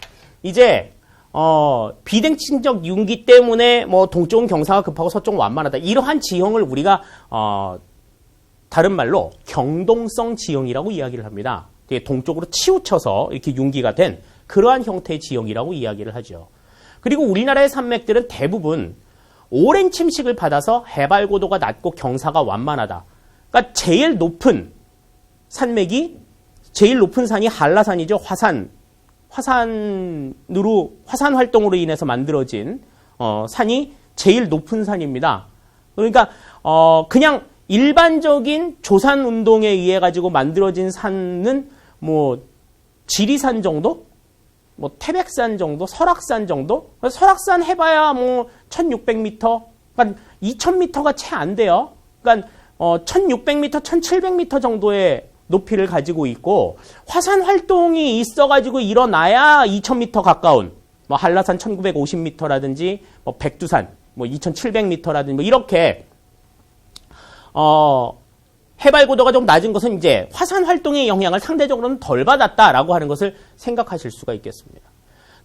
이제 비대칭적 융기 때문에 뭐 동쪽은 경사가 급하고 서쪽은 완만하다. 이러한 지형을 우리가 다른 말로 경동성 지형이라고 이야기를 합니다. 동쪽으로 치우쳐서 이렇게 융기가 된 그러한 형태의 지형이라고 이야기를 하죠. 그리고 우리나라의 산맥들은 대부분 오랜 침식을 받아서 해발 고도가 낮고 경사가 완만하다. 그러니까 제일 높은 산맥이 제일 높은 산이 한라산이죠. 화산 활동으로 인해서 만들어진 산이 제일 높은 산입니다. 그러니까 그냥 일반적인 조산 운동에 의해 가지고 만들어진 산은 뭐 지리산 정도, 뭐 태백산 정도, 설악산 정도. 설악산 해봐야 뭐 1,600m, 그러니까 2,000m가 채 안 돼요. 그러니까 1,600m, 1,700m 정도의 높이를 가지고 있고 화산 활동이 있어가지고 일어나야 2,000m 가까운 뭐 한라산 1,950m라든지 뭐 백두산 뭐 2,700m라든지 뭐 이렇게 해발 고도가 좀 낮은 것은 이제 화산 활동의 영향을 상대적으로는 덜 받았다라고 하는 것을 생각하실 수가 있겠습니다.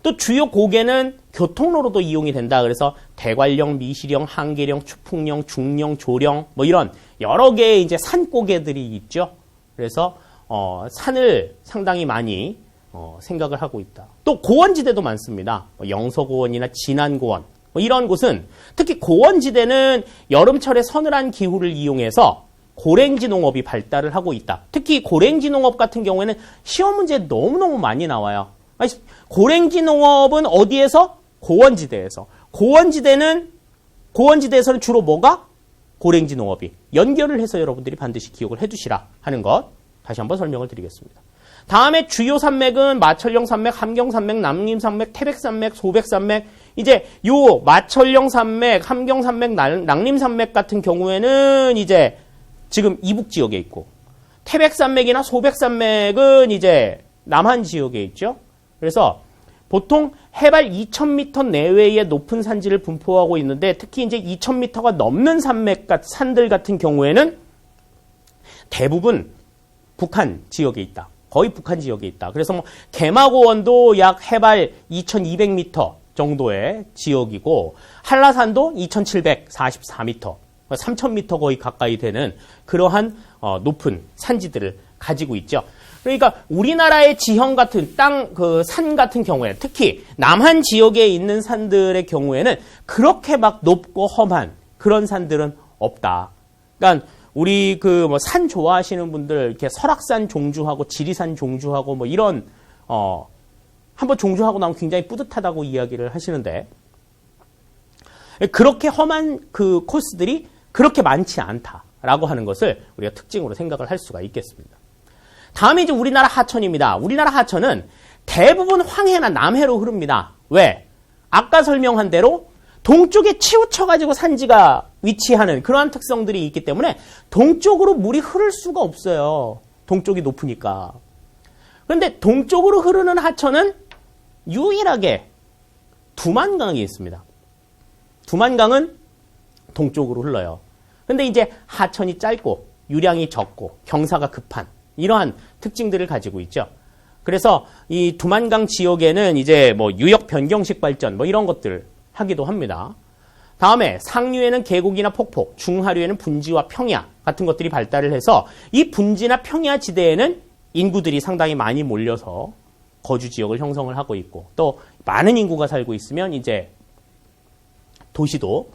또 주요 고개는 교통로로도 이용이 된다. 그래서 대관령, 미시령, 한계령, 추풍령, 중령, 조령 뭐 이런 여러 개의 이제 산고개들이 있죠. 그래서 산을 상당히 많이 생각을 하고 있다. 또 고원지대도 많습니다. 영서고원이나 진안고원 뭐 이런 곳은 특히 고원지대는 여름철에 서늘한 기후를 이용해서 고랭지 농업이 발달을 하고 있다. 특히 고랭지 농업 같은 경우에는 시험 문제에 너무너무 많이 나와요. 고랭지 농업은 어디에서? 고원지대에서. 고원지대에서는 주로 뭐가? 고랭지 농업이. 연결을 해서 여러분들이 반드시 기억을 해두시라 하는 것 다시 한번 설명을 드리겠습니다. 다음에 주요 산맥은 마천령 산맥, 함경산맥, 남림산맥, 태백산맥, 소백산맥. 이제 요 마천령 산맥, 함경산맥, 남림산맥 같은 경우에는 이제 지금 이북 지역에 있고 태백산맥이나 소백산맥은 이제 남한 지역에 있죠. 그래서 보통 해발 2,000m 내외의 높은 산지를 분포하고 있는데 특히 이제 2,000m가 넘는 산들 같은 경우에는 대부분 북한 지역에 있다. 거의 북한 지역에 있다. 그래서 뭐 개마고원도 약 해발 2,200m 정도의 지역이고 한라산도 2,744m, 3,000m 거의 가까이 되는 그러한 높은 산지들을 가지고 있죠. 그러니까 우리나라의 지형 같은 산 같은 경우에 특히 남한 지역에 있는 산들의 경우에는 그렇게 막 높고 험한 그런 산들은 없다. 그러니까 우리 산 좋아하시는 분들 이렇게 설악산 종주하고 지리산 종주하고 뭐 이런 한번 종주하고 나면 굉장히 뿌듯하다고 이야기를 하시는데 그렇게 험한 그 코스들이 그렇게 많지 않다라고 하는 것을 우리가 특징으로 생각을 할 수가 있겠습니다. 다음에 이제 우리나라 하천입니다. 우리나라 하천은 대부분 황해나 남해로 흐릅니다. 왜? 아까 설명한 대로 동쪽에 치우쳐가지고 산지가 위치하는 그러한 특성들이 있기 때문에 동쪽으로 물이 흐를 수가 없어요. 동쪽이 높으니까. 그런데 동쪽으로 흐르는 하천은 유일하게 두만강이 있습니다. 두만강은 동쪽으로 흘러요. 근데 이제 하천이 짧고 유량이 적고 경사가 급한 이러한 특징들을 가지고 있죠. 그래서 이 두만강 지역에는 이제 뭐 유역 변경식 발전 뭐 이런 것들을 하기도 합니다. 다음에 상류에는 계곡이나 폭포, 중하류에는 분지와 평야 같은 것들이 발달을 해서 이 분지나 평야 지대에는 인구들이 상당히 많이 몰려서 거주 지역을 형성을 하고 있고 또 많은 인구가 살고 있으면 이제 도시도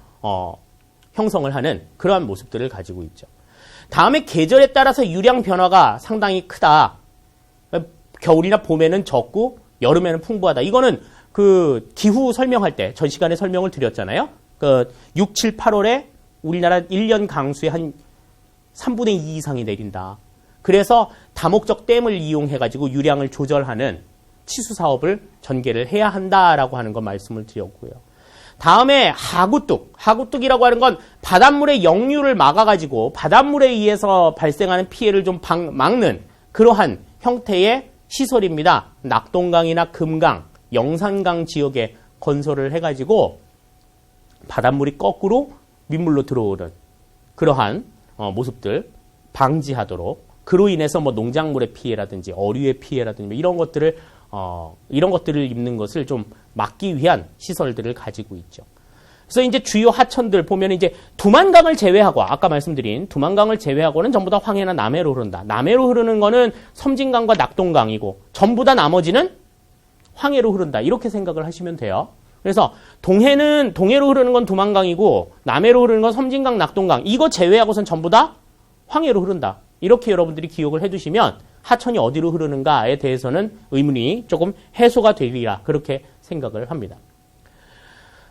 형성을 하는 그러한 모습들을 가지고 있죠. 다음에 계절에 따라서 유량 변화가 상당히 크다. 겨울이나 봄에는 적고 여름에는 풍부하다. 이거는 그 기후 설명할 때 전 시간에 설명을 드렸잖아요. 그 6, 7, 8월에 우리나라 1년 강수의 한 3분의 2 이상이 내린다. 그래서 다목적 댐을 이용해가지고 유량을 조절하는 치수 사업을 전개를 해야 한다라고 하는 거 말씀을 드렸고요. 다음에 하구뚝이라고 하는 건 바닷물의 역류를 막아가지고 바닷물에 의해서 발생하는 피해를 좀 막는 그러한 형태의 시설입니다. 낙동강이나 금강, 영산강 지역에 건설을 해가지고 바닷물이 거꾸로 민물로 들어오는 그러한 모습들 방지하도록, 그로 인해서 뭐 농작물의 피해라든지 어류의 피해라든지 뭐 이런 것들을 입는 것을 좀 막기 위한 시설들을 가지고 있죠. 그래서 이제 주요 하천들 보면 이제 두만강을 제외하고, 아까 말씀드린 두만강을 제외하고는 전부 다 황해나 남해로 흐른다. 남해로 흐르는 거는 섬진강과 낙동강이고 전부 다 나머지는 황해로 흐른다. 이렇게 생각을 하시면 돼요. 그래서 동해로 흐르는 건 두만강이고 남해로 흐르는 건 섬진강, 낙동강, 이거 제외하고선 전부 다 황해로 흐른다. 이렇게 여러분들이 기억을 해두시면 하천이 어디로 흐르는가에 대해서는 의문이 조금 해소가 되리라, 그렇게 생각을 합니다.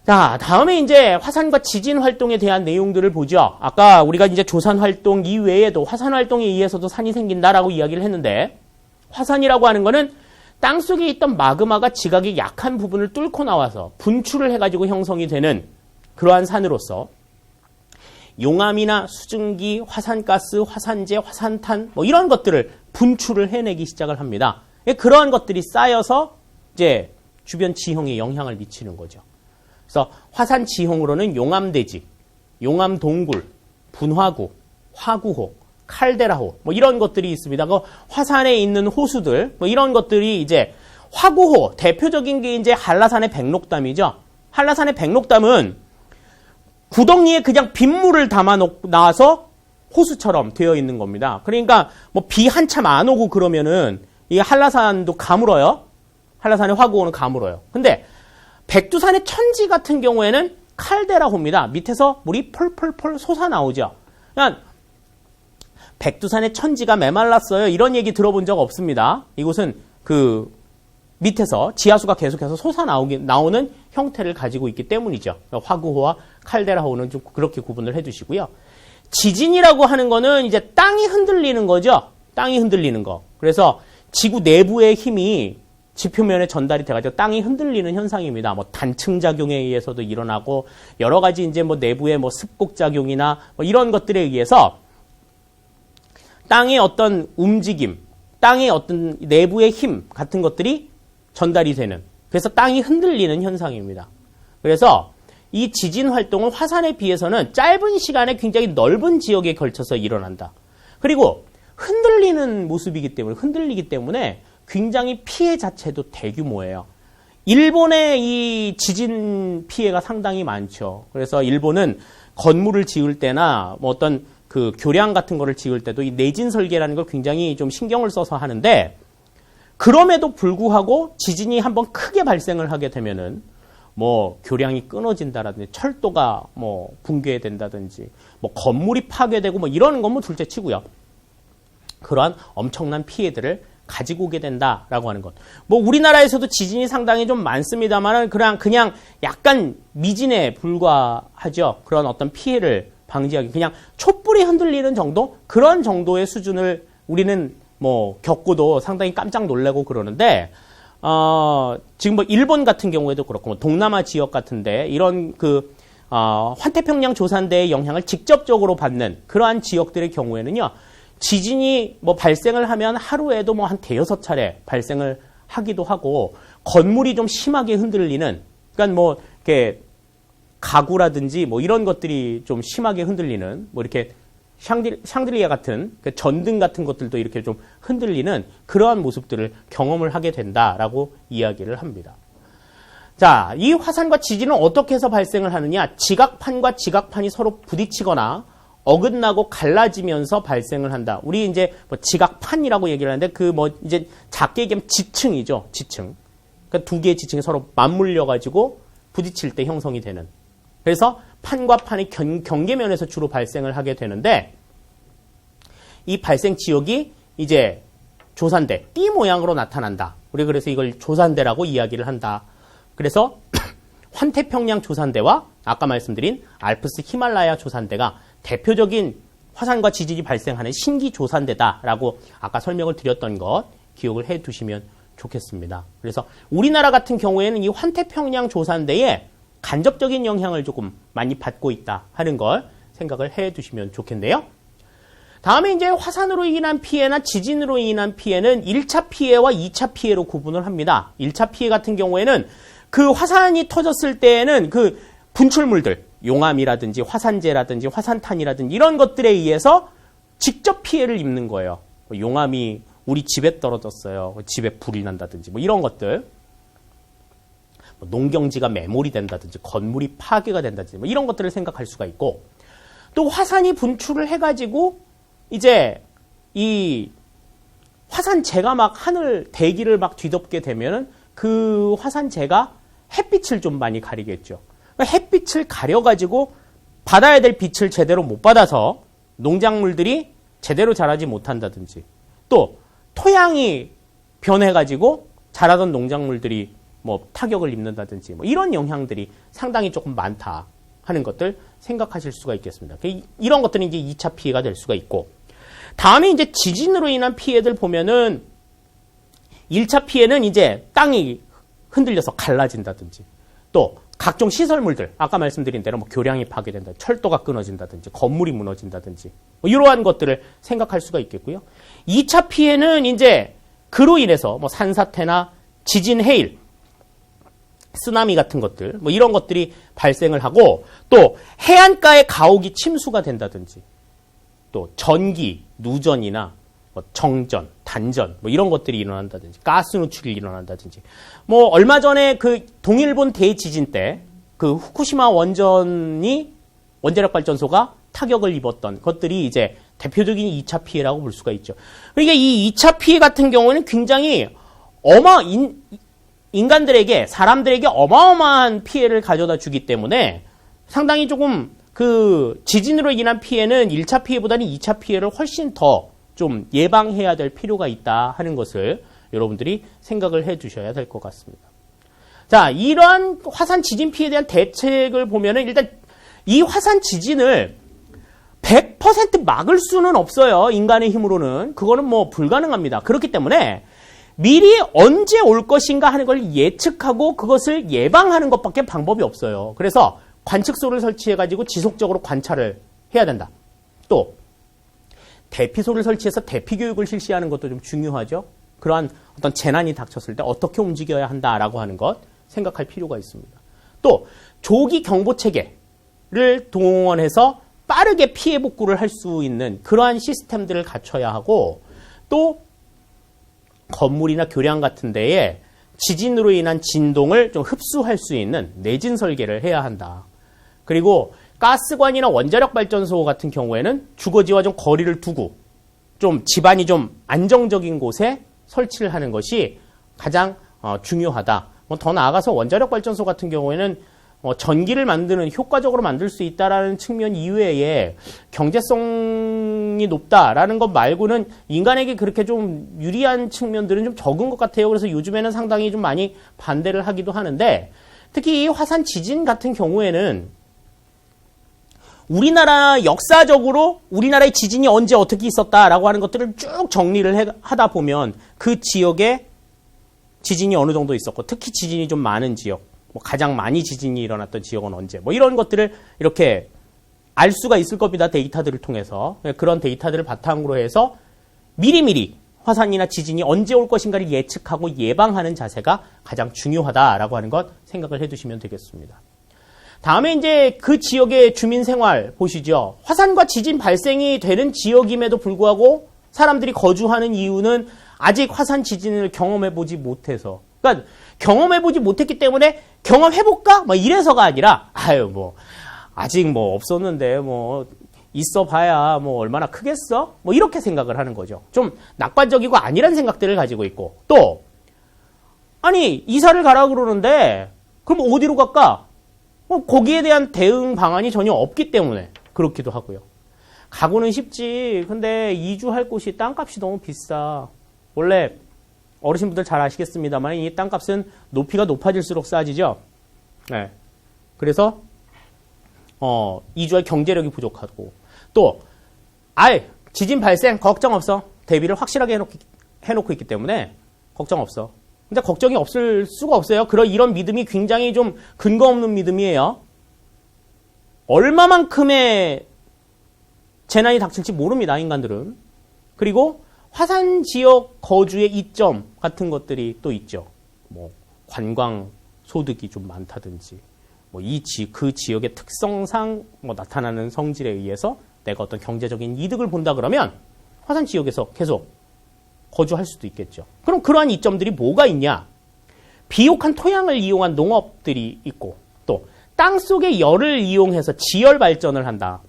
자, 다음에 이제 화산과 지진 활동에 대한 내용들을 보죠. 아까 우리가 이제 조산 활동 이외에도 화산 활동에 의해서도 산이 생긴다라고 이야기를 했는데, 화산이라고 하는 거는 땅속에 있던 마그마가 지각이 약한 부분을 뚫고 나와서 분출을 해가지고 형성이 되는 그러한 산으로서 용암이나 수증기, 화산가스, 화산재, 화산탄 뭐 이런 것들을 분출을 해내기 시작을 합니다. 그러한 것들이 쌓여서 이제 주변 지형에 영향을 미치는 거죠. 그래서 화산 지형으로는 용암대지, 용암동굴, 분화구, 화구호, 칼데라호 뭐 이런 것들이 있습니다. 그 화산에 있는 호수들 뭐 이런 것들이 이제 화구호, 대표적인 게 이제 한라산의 백록담이죠. 한라산의 백록담은 구덩이에 그냥 빗물을 담아 놔서 호수처럼 되어 있는 겁니다. 그러니까 뭐 비 한참 안 오고 그러면은 이 한라산도 가물어요. 한라산의 화구호는 가물어요. 근데 백두산의 천지 같은 경우에는 칼데라호입니다. 밑에서 물이 펄펄펄 솟아나오죠. 그러니까 백두산의 천지가 메말랐어요, 이런 얘기 들어본 적 없습니다. 이곳은 그 밑에서 지하수가 계속해서 솟아나오는 형태를 가지고 있기 때문이죠. 화구호와 칼데라호는 좀 그렇게 구분을 해두시고요. 지진이라고 하는 거는 이제 땅이 흔들리는 거죠. 땅이 흔들리는 거. 그래서 지구 내부의 힘이 지표면에 전달이 돼가지고 땅이 흔들리는 현상입니다. 뭐 단층 작용에 의해서도 일어나고 여러 가지 이제 뭐 내부의 뭐 습곡 작용이나 뭐 이런 것들에 의해서 땅의 어떤 움직임, 땅의 어떤 내부의 힘 같은 것들이 전달이 되는, 그래서 땅이 흔들리는 현상입니다. 그래서 이 지진 활동은 화산에 비해서는 짧은 시간에 굉장히 넓은 지역에 걸쳐서 일어난다. 그리고 흔들리기 때문에 굉장히 피해 자체도 대규모예요. 일본의 이 지진 피해가 상당히 많죠. 그래서 일본은 건물을 지을 때나 뭐 어떤 그 교량 같은 거를 지을 때도 이 내진 설계라는 걸 굉장히 좀 신경을 써서 하는데, 그럼에도 불구하고 지진이 한번 크게 발생을 하게 되면은 뭐 교량이 끊어진다라든지 철도가 뭐 붕괴된다든지 뭐 건물이 파괴되고 뭐 이러는 건 뭐 둘째 치고요. 그러한 엄청난 피해들을 가지고 오게 된다라고 하는 것. 뭐 우리나라에서도 지진이 상당히 좀 많습니다만은 그냥 약간 미진에 불과하죠. 그런 어떤 피해를 방지하기, 그냥 촛불이 흔들리는 정도? 그런 정도의 수준을 우리는 뭐 겪고도 상당히 깜짝 놀라고 그러는데, 지금 뭐 일본 같은 경우에도 그렇고 뭐 동남아 지역 같은데 이런 그 환태평양 조산대의 영향을 직접적으로 받는 그러한 지역들의 경우에는요, 지진이 뭐 발생을 하면 하루에도 뭐 한 대여섯 차례 발생을 하기도 하고, 건물이 좀 심하게 흔들리는, 그러니까 뭐 이렇게 가구라든지 뭐 이런 것들이 좀 심하게 흔들리는, 뭐 이렇게 샹들리아 같은 그 전등 같은 것들도 이렇게 좀 흔들리는 그러한 모습들을 경험을 하게 된다라고 이야기를 합니다. 자, 이 화산과 지진은 어떻게 해서 발생을 하느냐? 지각판과 지각판이 서로 부딪히거나 어긋나고 갈라지면서 발생을 한다. 우리 이제 뭐 지각판이라고 얘기를 하는데 그 뭐 이제 작게 얘기하면 지층이죠. 지층. 그러니까 두 개의 지층이 서로 맞물려 가지고 부딪힐 때 형성이 되는. 그래서 판과 판이 경계면에서 주로 발생을 하게 되는데, 이 발생 지역이 이제 조산대, 띠 모양으로 나타난다. 우리 그래서 이걸 조산대라고 이야기를 한다. 그래서 환태평양 조산대와 아까 말씀드린 알프스 히말라야 조산대가 대표적인 화산과 지진이 발생하는 신기 조산대다라고 아까 설명을 드렸던 것 기억을 해 두시면 좋겠습니다. 그래서 우리나라 같은 경우에는 이 환태평양 조산대에 간접적인 영향을 조금 많이 받고 있다 하는 걸 생각을 해 두시면 좋겠네요. 다음에 이제 화산으로 인한 피해나 지진으로 인한 피해는 1차 피해와 2차 피해로 구분을 합니다. 1차 피해 같은 경우에는 그 화산이 터졌을 때에는 그 분출물들, 용암이라든지 화산재라든지 화산탄이라든지 이런 것들에 의해서 직접 피해를 입는 거예요. 용암이 우리 집에 떨어졌어요. 집에 불이 난다든지 뭐 이런 것들. 농경지가 매몰이 된다든지 건물이 파괴가 된다든지 뭐 이런 것들을 생각할 수가 있고, 또 화산이 분출을 해가지고 이제 이 화산재가 막 하늘 대기를 막 뒤덮게 되면은 그 화산재가 햇빛을 좀 많이 가리겠죠. 그러니까 햇빛을 가려가지고 받아야 될 빛을 제대로 못 받아서 농작물들이 제대로 자라지 못한다든지, 또 토양이 변해가지고 자라던 농작물들이 뭐 타격을 입는다든지 뭐 이런 영향들이 상당히 조금 많다 하는 것들 생각하실 수가 있겠습니다. 이런 것들은 이제 2차 피해가 될 수가 있고, 다음에 이제 지진으로 인한 피해들 보면은 1차 피해는 이제 땅이 흔들려서 갈라진다든지, 또 각종 시설물들, 아까 말씀드린 대로 뭐 교량이 파괴된다, 철도가 끊어진다든지, 건물이 무너진다든지, 뭐 이러한 것들을 생각할 수가 있겠고요. 2차 피해는 이제 그로 인해서 뭐 산사태나 지진, 해일, 쓰나미 같은 것들, 뭐 이런 것들이 발생을 하고, 또 해안가의 가옥이 침수가 된다든지, 또 전기, 누전이나 뭐 정전, 단전, 뭐 이런 것들이 일어난다든지, 가스 누출이 일어난다든지, 뭐 얼마 전에 그 동일본 대지진 때 그 후쿠시마 원자력 발전소가 타격을 입었던 것들이 이제 대표적인 2차 피해라고 볼 수가 있죠. 그러니까 이 2차 피해 같은 경우는 굉장히 인간들에게, 사람들에게 어마어마한 피해를 가져다 주기 때문에 상당히 조금 그 지진으로 인한 피해는 1차 피해보다는 2차 피해를 훨씬 더 좀 예방해야 될 필요가 있다 하는 것을 여러분들이 생각을 해 주셔야 될 것 같습니다. 자, 이러한 화산 지진 피해에 대한 대책을 보면은 일단 이 화산 지진을 100% 막을 수는 없어요. 인간의 힘으로는. 그거는 뭐 불가능합니다. 그렇기 때문에 미리 언제 올 것인가 하는 걸 예측하고 그것을 예방하는 것밖에 방법이 없어요. 그래서 관측소를 설치해가지고 지속적으로 관찰을 해야 된다. 또 대피소를 설치해서 대피교육을 실시하는 것도 좀 중요하죠. 그러한 어떤 재난이 닥쳤을 때 어떻게 움직여야 한다라고 하는 것 생각할 필요가 있습니다. 또 조기 경보체계를 동원해서 빠르게 피해 복구를 할 수 있는 그러한 시스템들을 갖춰야 하고, 또 건물이나 교량 같은 데에 지진으로 인한 진동을 좀 흡수할 수 있는 내진 설계를 해야 한다. 그리고 가스관이나 원자력 발전소 같은 경우에는 주거지와 좀 거리를 두고 좀 집안이 좀 안정적인 곳에 설치를 하는 것이 가장 중요하다. 더 나아가서 원자력 발전소 같은 경우에는 전기를 효과적으로 만들 수 있다라는 측면 이외에 경제성이 높다라는 것 말고는 인간에게 그렇게 좀 유리한 측면들은 좀 적은 것 같아요. 그래서 요즘에는 상당히 좀 많이 반대를 하기도 하는데, 특히 이 화산 지진 같은 경우에는 우리나라 역사적으로 우리나라의 지진이 언제 어떻게 있었다라고 하는 것들을 쭉 정리를 하다 보면 그 지역에 지진이 어느 정도 있었고, 특히 지진이 좀 많은 지역, 뭐 가장 많이 지진이 일어났던 지역은 언제, 뭐 이런 것들을 이렇게 알 수가 있을 겁니다. 데이터들을 통해서. 그런 데이터들을 바탕으로 해서 미리미리 화산이나 지진이 언제 올 것인가를 예측하고 예방하는 자세가 가장 중요하다라고 하는 것 생각을 해두시면 되겠습니다. 다음에 이제 그 지역의 주민 생활 보시죠. 화산과 지진 발생이 되는 지역임에도 불구하고 사람들이 거주하는 이유는 아직 화산 지진을 경험해보지 못해서, 그러니까 경험해보지 못했기 때문에 경험해볼까? 뭐 이래서가 아니라, 아직 뭐 없었는데 뭐 있어봐야 뭐 얼마나 크겠어? 뭐 이렇게 생각을 하는 거죠. 좀 낙관적이고 아니란 생각들을 가지고 있고, 또 아니 이사를 가라 그러는데 그럼 어디로 갈까? 거기에 대한 대응 방안이 전혀 없기 때문에 그렇기도 하고요. 가고는 싶지. 근데 이주할 곳이 땅값이 너무 비싸. 원래 어르신분들 잘 아시겠습니다만 이 땅값은 높이가 높아질수록 싸지죠. 네. 그래서 이주할 경제력이 부족하고, 또 지진 발생 걱정 없어. 대비를 확실하게 해놓고 있기 때문에 걱정 없어. 근데 걱정이 없을 수가 없어요. 이런 믿음이 굉장히 좀 근거 없는 믿음이에요. 얼마만큼의 재난이 닥칠지 모릅니다, 인간들은. 그리고 화산 지역 거주의 이점 같은 것들이 또 있죠. 뭐 관광 소득이 좀 많다든지, 뭐 그 지역의 특성상 뭐 나타나는 성질에 의해서 내가 어떤 경제적인 이득을 본다 그러면 화산 지역에서 계속 거주할 수도 있겠죠. 그럼 그러한 이점들이 뭐가 있냐? 비옥한 토양을 이용한 농업들이 있고, 또 땅속의 열을 이용해서 지열 발전을 한다.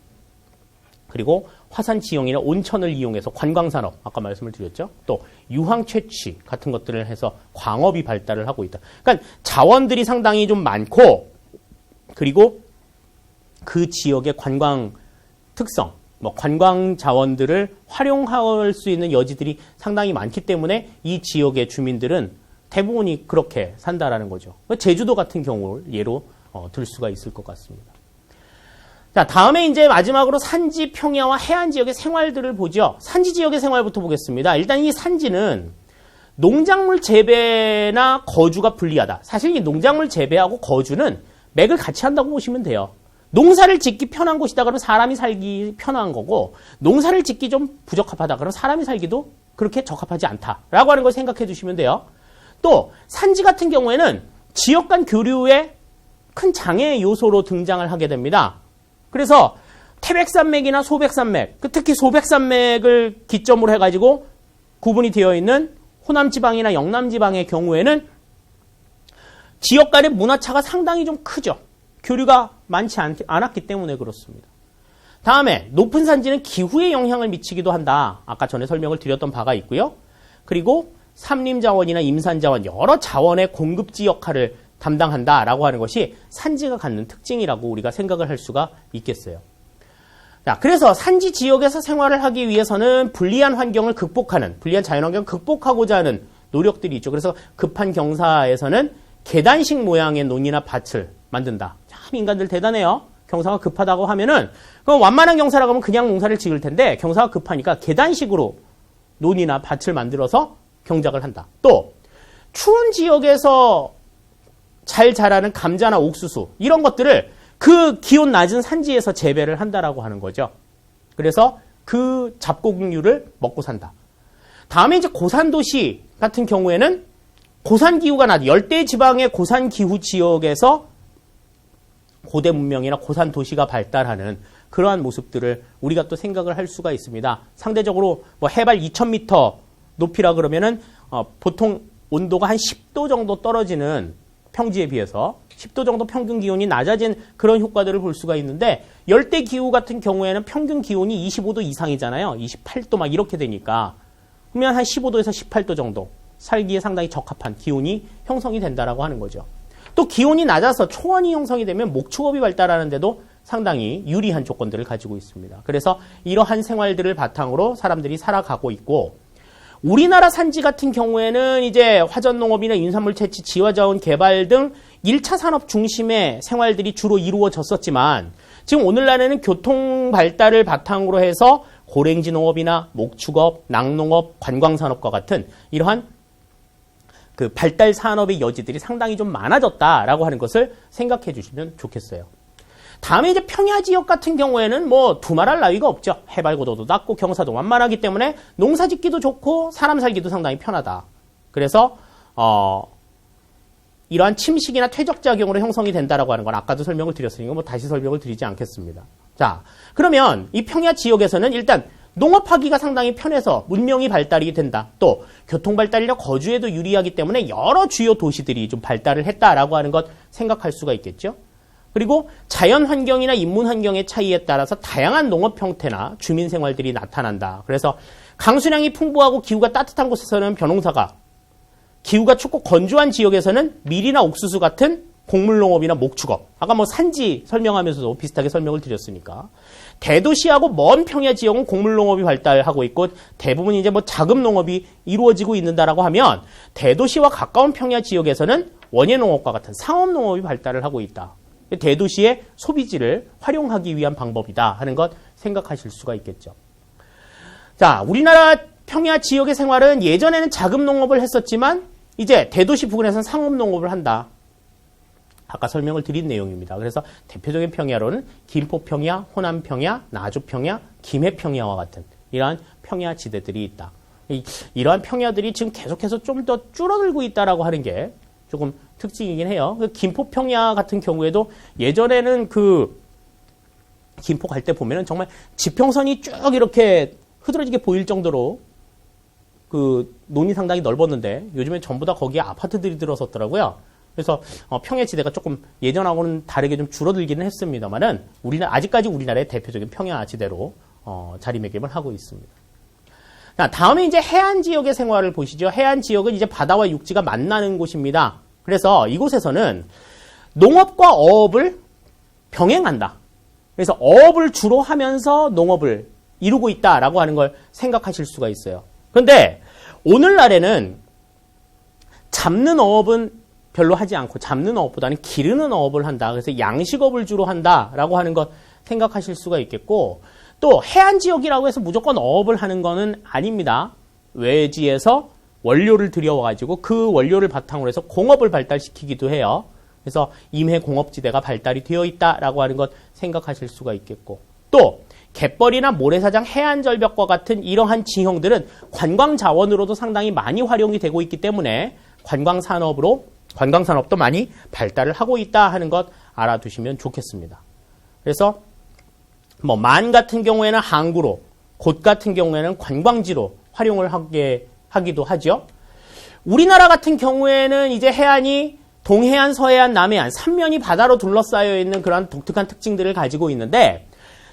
그리고 화산 지형이나 온천을 이용해서 관광산업, 아까 말씀을 드렸죠. 또 유황 채취 같은 것들을 해서 광업이 발달을 하고 있다. 그러니까 자원들이 상당히 좀 많고, 그리고 그 지역의 관광 특성, 뭐 관광 자원들을 활용할 수 있는 여지들이 상당히 많기 때문에 이 지역의 주민들은 대부분이 그렇게 산다라는 거죠. 제주도 같은 경우를 예로 들 수가 있을 것 같습니다. 자, 다음에 이제 마지막으로 산지, 평야와 해안 지역의 생활들을 보죠. 산지 지역의 생활부터 보겠습니다. 일단 이 산지는 농작물 재배나 거주가 불리하다. 사실 이 농작물 재배하고 거주는 맥을 같이 한다고 보시면 돼요. 농사를 짓기 편한 곳이다 그러면 사람이 살기 편한 거고, 농사를 짓기 좀 부적합하다 그러면 사람이 살기도 그렇게 적합하지 않다라고 하는 걸 생각해 주시면 돼요. 또 산지 같은 경우에는 지역 간 교류의 큰 장애 요소로 등장을 하게 됩니다. 그래서 태백산맥이나 소백산맥, 특히 소백산맥을 기점으로 해가지고 구분이 되어 있는 호남지방이나 영남지방의 경우에는 지역 간의 문화차가 상당히 좀 크죠. 교류가 많지 않았기 때문에 그렇습니다. 다음에 높은 산지는 기후에 영향을 미치기도 한다. 아까 전에 설명을 드렸던 바가 있고요. 그리고 산림자원이나 임산자원, 여러 자원의 공급지 역할을 담당한다라고 하는 것이 산지가 갖는 특징이라고 우리가 생각을 할 수가 있겠어요. 자, 그래서 산지 지역에서 생활을 하기 위해서는 불리한 환경을 극복하는, 불리한 자연환경을 극복하고자 하는 노력들이 있죠. 그래서 급한 경사에서는 계단식 모양의 논이나 밭을 만든다. 참 인간들 대단해요. 경사가 급하다고 하면은, 그럼 완만한 경사라고 하면 그냥 농사를 지을 텐데, 경사가 급하니까 계단식으로 논이나 밭을 만들어서 경작을 한다. 또 추운 지역에서 잘 자라는 감자나 옥수수, 이런 것들을 그 기온 낮은 산지에서 재배를 한다라고 하는 거죠. 그래서 그 잡곡류를 먹고 산다. 다음에 이제 고산도시 같은 경우에는 고산기후가 낮은 열대 지방의 고산기후 지역에서 고대 문명이나 고산도시가 발달하는 그러한 모습들을 우리가 또 생각을 할 수가 있습니다. 상대적으로 뭐 해발 2000m 높이라 그러면은 보통 온도가 한 10도 정도 떨어지는 평지에 비해서 10도 정도 평균 기온이 낮아진 그런 효과들을 볼 수가 있는데, 열대 기후 같은 경우에는 평균 기온이 25도 이상이잖아요. 28도 막 이렇게 되니까, 그러면 한 15도에서 18도 정도 살기에 상당히 적합한 기온이 형성이 된다라고 하는 거죠. 또 기온이 낮아서 초원이 형성이 되면 목축업이 발달하는데도 상당히 유리한 조건들을 가지고 있습니다. 그래서 이러한 생활들을 바탕으로 사람들이 살아가고 있고, 우리나라 산지 같은 경우에는 이제 화전농업이나 인산물 채취, 지화자원 개발 등 1차 산업 중심의 생활들이 주로 이루어졌었지만, 지금 오늘날에는 교통 발달을 바탕으로 해서 고랭지 농업이나 목축업, 낙농업, 관광산업과 같은 이러한 그 발달 산업의 여지들이 상당히 좀 많아졌다라고 하는 것을 생각해 주시면 좋겠어요. 다음에 이제 평야 지역 같은 경우에는 뭐 두말할 나위가 없죠. 해발 고도도 낮고 경사도 완만하기 때문에 농사 짓기도 좋고 사람 살기도 상당히 편하다. 그래서 이러한 침식이나 퇴적작용으로 형성이 된다라고 하는 건 아까도 설명을 드렸으니까 뭐 다시 설명을 드리지 않겠습니다. 자, 그러면 이 평야 지역에서는 일단 농업하기가 상당히 편해서 문명이 발달이 된다. 또 교통 발달이나 거주에도 유리하기 때문에 여러 주요 도시들이 좀 발달을 했다라고 하는 것 생각할 수가 있겠죠. 그리고 자연 환경이나 인문 환경의 차이에 따라서 다양한 농업 형태나 주민 생활들이 나타난다. 그래서 강수량이 풍부하고 기후가 따뜻한 곳에서는 벼농사가, 기후가 춥고 건조한 지역에서는 밀이나 옥수수 같은 곡물농업이나 목축업, 아까 뭐 산지 설명하면서도 비슷하게 설명을 드렸으니까, 대도시하고 먼 평야 지역은 곡물농업이 발달하고 있고 대부분 이제 뭐 자급농업이 이루어지고 있는다라고 하면, 대도시와 가까운 평야 지역에서는 원예농업과 같은 상업농업이 발달을 하고 있다. 대도시의 소비지를 활용하기 위한 방법이다 하는 것 생각하실 수가 있겠죠. 자, 우리나라 평야 지역의 생활은 예전에는 자급농업을 했었지만 이제 대도시 부근에서는 상업농업을 한다. 아까 설명을 드린 내용입니다. 그래서 대표적인 평야로는 김포평야, 호남평야, 나주평야, 김해평야와 같은 이러한 평야 지대들이 있다. 이러한 평야들이 지금 계속해서 좀 더 줄어들고 있다라고 하는 게 조금 특징이긴 해요. 김포평야 같은 경우에도 예전에는 김포 갈 때 보면은 정말 지평선이 쭉 이렇게 흐드러지게 보일 정도로 논이 상당히 넓었는데 요즘엔 전부 다 거기에 아파트들이 들어섰더라고요. 그래서 평야지대가 조금 예전하고는 다르게 좀 줄어들기는 했습니다만은 아직까지 우리나라의 대표적인 평야지대로 자리매김을 하고 있습니다. 자, 다음에 이제 해안 지역의 생활을 보시죠. 해안 지역은 이제 바다와 육지가 만나는 곳입니다. 그래서 이곳에서는 농업과 어업을 병행한다. 그래서 어업을 주로 하면서 농업을 이루고 있다라고 하는 걸 생각하실 수가 있어요. 그런데 오늘날에는 잡는 어업은 별로 하지 않고 잡는 어업보다는 기르는 어업을 한다. 그래서 양식업을 주로 한다라고 하는 것 생각하실 수가 있겠고 또 해안 지역이라고 해서 무조건 어업을 하는 거는 아닙니다. 외지에서 원료를 들여와가지고 그 원료를 바탕으로 해서 공업을 발달시키기도 해요. 그래서 임해 공업지대가 발달이 되어 있다라고 하는 것 생각하실 수가 있겠고 또 갯벌이나 모래사장 해안절벽과 같은 이러한 지형들은 관광 자원으로도 상당히 많이 활용이 되고 있기 때문에 관광산업도 많이 발달을 하고 있다 하는 것 알아두시면 좋겠습니다. 그래서 만 같은 경우에는 항구로, 곳 같은 경우에는 관광지로 활용을 하기도 하죠. 우리나라 같은 경우에는 이제 해안이 동해안, 서해안, 남해안 3면이 바다로 둘러싸여 있는 그런 독특한 특징들을 가지고 있는데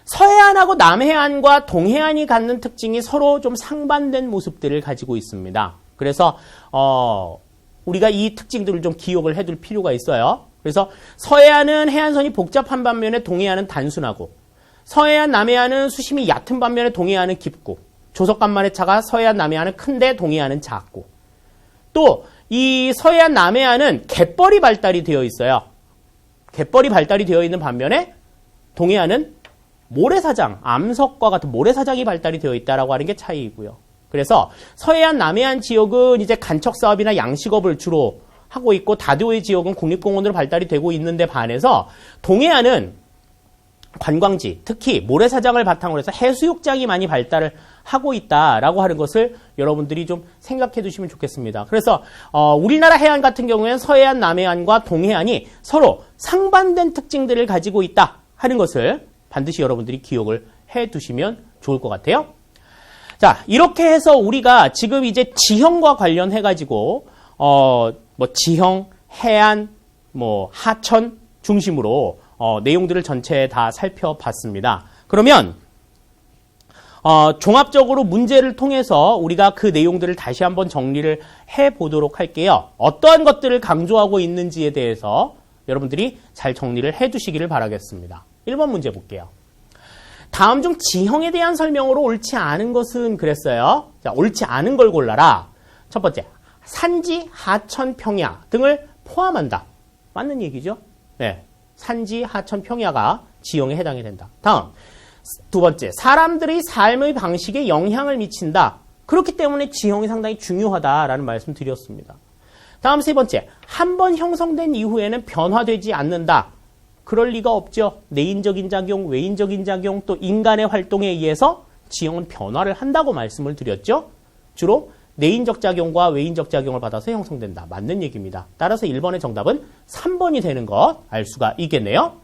서해안하고 남해안과 동해안이 갖는 특징이 서로 좀 상반된 모습들을 가지고 있습니다. 그래서 우리가 이 특징들을 좀 기억을 해둘 필요가 있어요. 그래서 서해안은 해안선이 복잡한 반면에 동해안은 단순하고 서해안, 남해안은 수심이 얕은 반면에 동해안은 깊고 조석간만의 차가 서해안, 남해안은 큰데 동해안은 작고 또 이 서해안, 남해안은 갯벌이 발달이 되어 있어요. 갯벌이 발달이 되어 있는 반면에 동해안은 모래사장, 암석과 같은 모래사장이 발달이 되어 있다라고 하는 게 차이이고요. 그래서 서해안, 남해안 지역은 이제 간척사업이나 양식업을 주로 하고 있고 다도해 지역은 국립공원으로 발달이 되고 있는데 반해서 동해안은 관광지, 특히 모래사장을 바탕으로 해서 해수욕장이 많이 발달을 하고 있다라고 하는 것을 여러분들이 좀 생각해 두시면 좋겠습니다. 그래서 우리나라 해안 같은 경우에는 서해안, 남해안과 동해안이 서로 상반된 특징들을 가지고 있다 하는 것을 반드시 여러분들이 기억을 해 두시면 좋을 것 같아요. 자, 이렇게 해서 우리가 지금 이제 지형과 관련해 가지고 지형, 해안, 하천 중심으로 내용들을 전체 다 살펴봤습니다. 그러면 종합적으로 문제를 통해서 우리가 그 내용들을 다시 한번 정리를 해보도록 할게요. 어떠한 것들을 강조하고 있는지에 대해서 여러분들이 잘 정리를 해두시기를 바라겠습니다. 1번 문제 볼게요. 다음 중 지형에 대한 설명으로 옳지 않은 것은 그랬어요. 자, 옳지 않은 걸 골라라. 첫 번째, 산지, 하천, 평야 등을 포함한다. 맞는 얘기죠? 네. 산지, 하천, 평야가 지형에 해당이 된다. 다음, 두 번째, 사람들의 삶의 방식에 영향을 미친다. 그렇기 때문에 지형이 상당히 중요하다라는 말씀 드렸습니다. 다음 세 번째, 한번 형성된 이후에는 변화되지 않는다. 그럴 리가 없죠. 내인적인 작용, 외인적인 작용, 또 인간의 활동에 의해서 지형은 변화를 한다고 말씀을 드렸죠. 주로 내인적 작용과 외인적 작용을 받아서 형성된다. 맞는 얘기입니다. 따라서 1번의 정답은 3번이 되는 것 알 수가 있겠네요.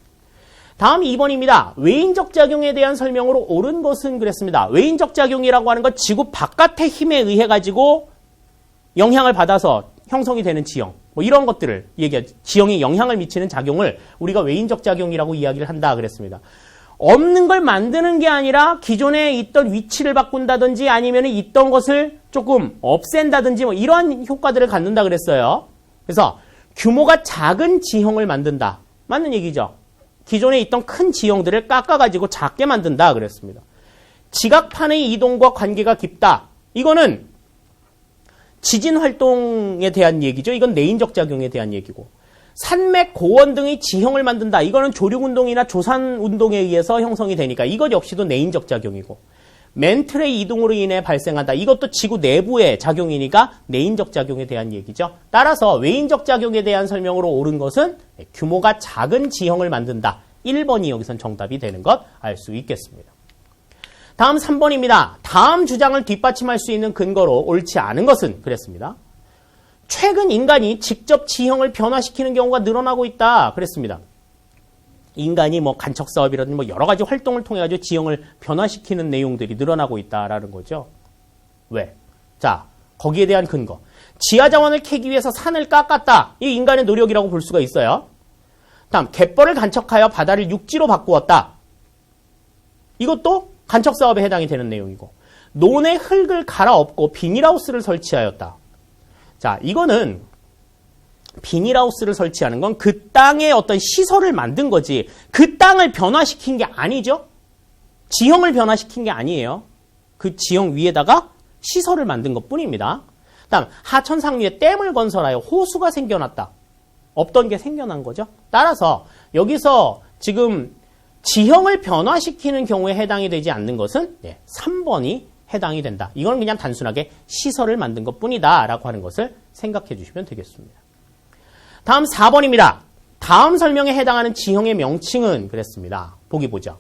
다음 2번입니다. 외인적 작용에 대한 설명으로 옳은 것은 그랬습니다. 외인적 작용이라고 하는 것 지구 바깥의 힘에 의해 가지고 영향을 받아서 형성이 되는 지형, 이런 것들을 얘기하죠. 지형에 영향을 미치는 작용을 우리가 외인적 작용이라고 이야기를 한다 그랬습니다. 없는 걸 만드는 게 아니라 기존에 있던 위치를 바꾼다든지 아니면 있던 것을 조금 없앤다든지 이러한 효과들을 갖는다 그랬어요. 그래서 규모가 작은 지형을 만든다. 맞는 얘기죠. 기존에 있던 큰 지형들을 깎아가지고 작게 만든다 그랬습니다. 지각판의 이동과 관계가 깊다. 이거는 지진 활동에 대한 얘기죠. 이건 내인적 작용에 대한 얘기고. 산맥, 고원 등의 지형을 만든다. 이거는 조륙운동이나 조산운동에 의해서 형성이 되니까 이것 역시도 내인적 작용이고. 맨틀의 이동으로 인해 발생한다. 이것도 지구 내부의 작용이니까 내인적 작용에 대한 얘기죠. 따라서 외인적 작용에 대한 설명으로 옳은 것은 규모가 작은 지형을 만든다. 1번이 여기선 정답이 되는 것 알 수 있겠습니다. 다음 3번입니다. 다음 주장을 뒷받침할 수 있는 근거로 옳지 않은 것은 그랬습니다. 최근 인간이 직접 지형을 변화시키는 경우가 늘어나고 있다. 그랬습니다. 인간이 뭐 간척 사업이라든지 뭐 여러 가지 활동을 통해 가지고 지형을 변화시키는 내용들이 늘어나고 있다라는 거죠. 왜? 자, 거기에 대한 근거. 지하 자원을 캐기 위해서 산을 깎았다. 이 인간의 노력이라고 볼 수가 있어요. 다음, 갯벌을 간척하여 바다를 육지로 바꾸었다. 이것도 간척 사업에 해당이 되는 내용이고, 논에 흙을 갈아엎고 비닐하우스를 설치하였다. 자, 이거는 비닐하우스를 설치하는 건 그 땅에 어떤 시설을 만든 거지 그 땅을 변화시킨 게 아니죠. 지형을 변화시킨 게 아니에요. 그 지형 위에다가 시설을 만든 것뿐입니다. 다음, 하천 상류에 댐을 건설하여 호수가 생겨났다. 없던 게 생겨난 거죠. 따라서 여기서 지금 지형을 변화시키는 경우에 해당이 되지 않는 것은 3번이 해당이 된다. 이건 그냥 단순하게 시설을 만든 것뿐이다 라고 하는 것을 생각해 주시면 되겠습니다. 다음 4번입니다. 다음 설명에 해당하는 지형의 명칭은 그랬습니다. 보기 보죠.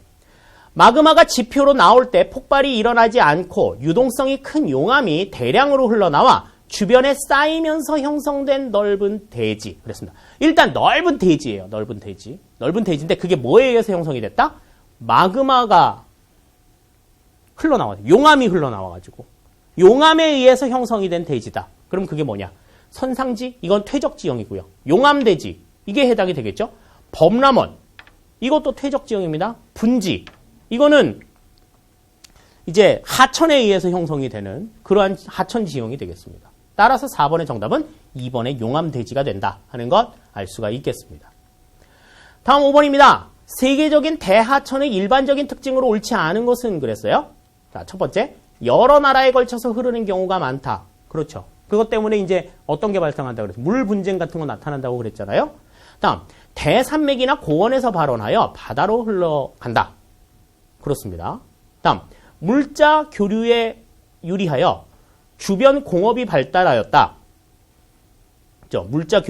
마그마가 지표로 나올 때 폭발이 일어나지 않고 유동성이 큰 용암이 대량으로 흘러나와 주변에 쌓이면서 형성된 넓은 대지. 그랬습니다. 일단 넓은 대지예요. 넓은 대지. 넓은 대지인데 그게 뭐에 의해서 형성이 됐다? 마그마가 흘러나와요. 용암이 흘러나와가지고. 용암에 의해서 형성이 된 대지다. 그럼 그게 뭐냐? 선상지, 이건 퇴적지형이고요. 용암대지, 이게 해당이 되겠죠. 범람원, 이것도 퇴적지형입니다. 분지, 이거는 이제 하천에 의해서 형성이 되는 그러한 하천지형이 되겠습니다. 따라서 4번의 정답은 2번의 용암대지가 된다 하는 것 알 수가 있겠습니다. 다음 5번입니다. 세계적인 대하천의 일반적인 특징으로 옳지 않은 것은 그랬어요. 자, 첫 번째, 여러 나라에 걸쳐서 흐르는 경우가 많다. 그렇죠. 그것 때문에 이제 어떤 게 발생한다고 그랬죠? 물 분쟁 같은 거 나타난다고 그랬잖아요. 다음, 대산맥이나 고원에서 발원하여 바다로 흘러간다. 그렇습니다. 다음, 물자 교류에 유리하여 주변 공업이 발달하였다. 물자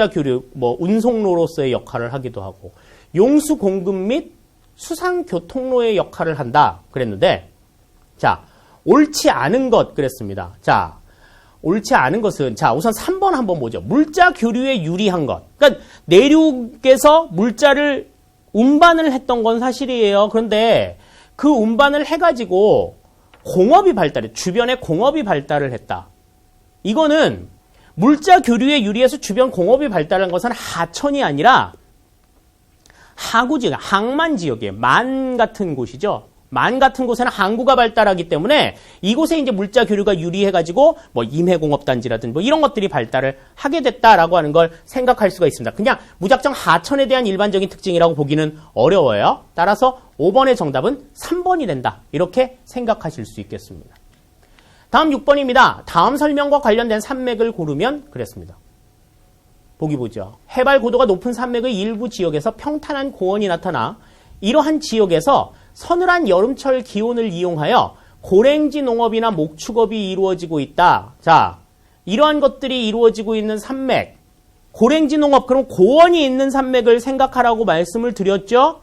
교류, 뭐 운송로로서의 역할을 하기도 하고, 용수 공급 및 수상 교통로의 역할을 한다. 그랬는데, 자, 옳지 않은 것 그랬습니다. 자, 옳지 않은 것은, 자, 우선 3번 한번 보죠. 물자 교류에 유리한 것. 그러니까 내륙에서 물자를 운반을 했던 건 사실이에요. 그런데 그 운반을 해가지고 공업이 발달해, 주변에 공업이 발달을 했다. 이거는 물자 교류에 유리해서 주변 공업이 발달한 것은 하천이 아니라 하구 지역, 항만 지역이에요. 만 같은 곳이죠. 만 같은 곳에는 항구가 발달하기 때문에 이곳에 이제 물자 교류가 유리해가지고 뭐 임해공업단지라든지 뭐 이런 것들이 발달을 하게 됐다라고 하는 걸 생각할 수가 있습니다. 그냥 무작정 하천에 대한 일반적인 특징이라고 보기는 어려워요. 따라서 5번의 정답은 3번이 된다. 이렇게 생각하실 수 있겠습니다. 다음 6번입니다. 다음 설명과 관련된 산맥을 고르면 그랬습니다. 보기 보죠. 해발 고도가 높은 산맥의 일부 지역에서 평탄한 고원이 나타나 이러한 지역에서 서늘한 여름철 기온을 이용하여 고랭지 농업이나 목축업이 이루어지고 있다. 자, 이러한 것들이 이루어지고 있는 산맥, 고랭지 농업, 그럼 고원이 있는 산맥을 생각하라고 말씀을 드렸죠?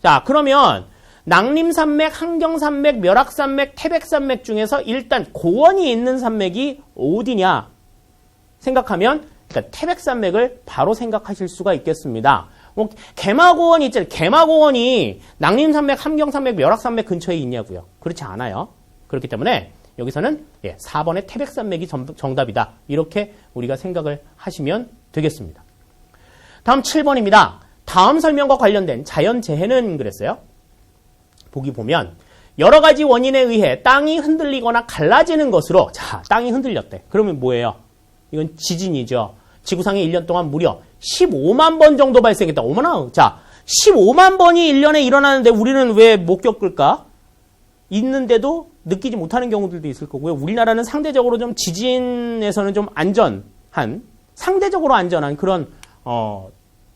자, 그러면 낭림산맥, 한경산맥, 멸악산맥, 태백산맥 중에서 일단 고원이 있는 산맥이 어디냐 생각하면 그러니까 태백산맥을 바로 생각하실 수가 있겠습니다. 뭐 개마고원이 있잖아요. 개마고원이 낭림산맥, 함경산맥, 멸악산맥 근처에 있냐고요. 그렇지 않아요. 그렇기 때문에 여기서는 4번의 태백산맥이 정답이다. 이렇게 우리가 생각을 하시면 되겠습니다. 다음 7번입니다. 다음 설명과 관련된 자연재해는 그랬어요. 보기 보면 여러 가지 원인에 의해 땅이 흔들리거나 갈라지는 것으로, 자, 땅이 흔들렸대. 그러면 뭐예요? 이건 지진이죠. 지구상에 1년 동안 무려 15만 번 정도 발생했다. 어머나, 자, 15만 번이 1년에 일어나는데 우리는 왜 못 겪을까? 있는데도 느끼지 못하는 경우들도 있을 거고요. 우리나라는 상대적으로 좀 지진에서는 좀 안전한, 상대적으로 안전한 그런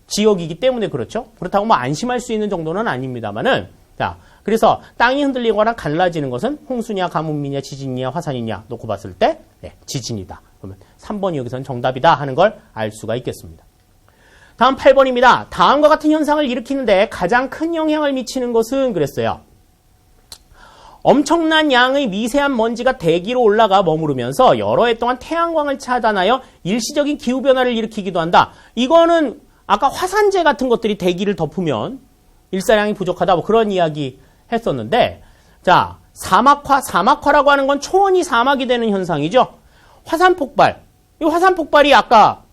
지역이기 때문에 그렇죠. 그렇다고 뭐 안심할 수 있는 정도는 아닙니다만은 자, 그래서 땅이 흔들리거나 갈라지는 것은 홍수냐, 가뭄이냐, 지진이냐, 화산이냐 놓고 봤을 때 지진이다. 그러면 3번이 여기서는 정답이다 하는 걸 알 수가 있겠습니다. 다음 8번입니다. 다음과 같은 현상을 일으키는데 가장 큰 영향을 미치는 것은 그랬어요. 엄청난 양의 미세한 먼지가 대기로 올라가 머무르면서 여러 해 동안 태양광을 차단하여 일시적인 기후변화를 일으키기도 한다. 이거는 아까 화산재 같은 것들이 대기를 덮으면 일사량이 부족하다 뭐 그런 이야기 했었는데, 자, 사막화라고 하는 건 초원이 사막이 되는 현상이죠. 화산 폭발. 이 화산 폭발이 아까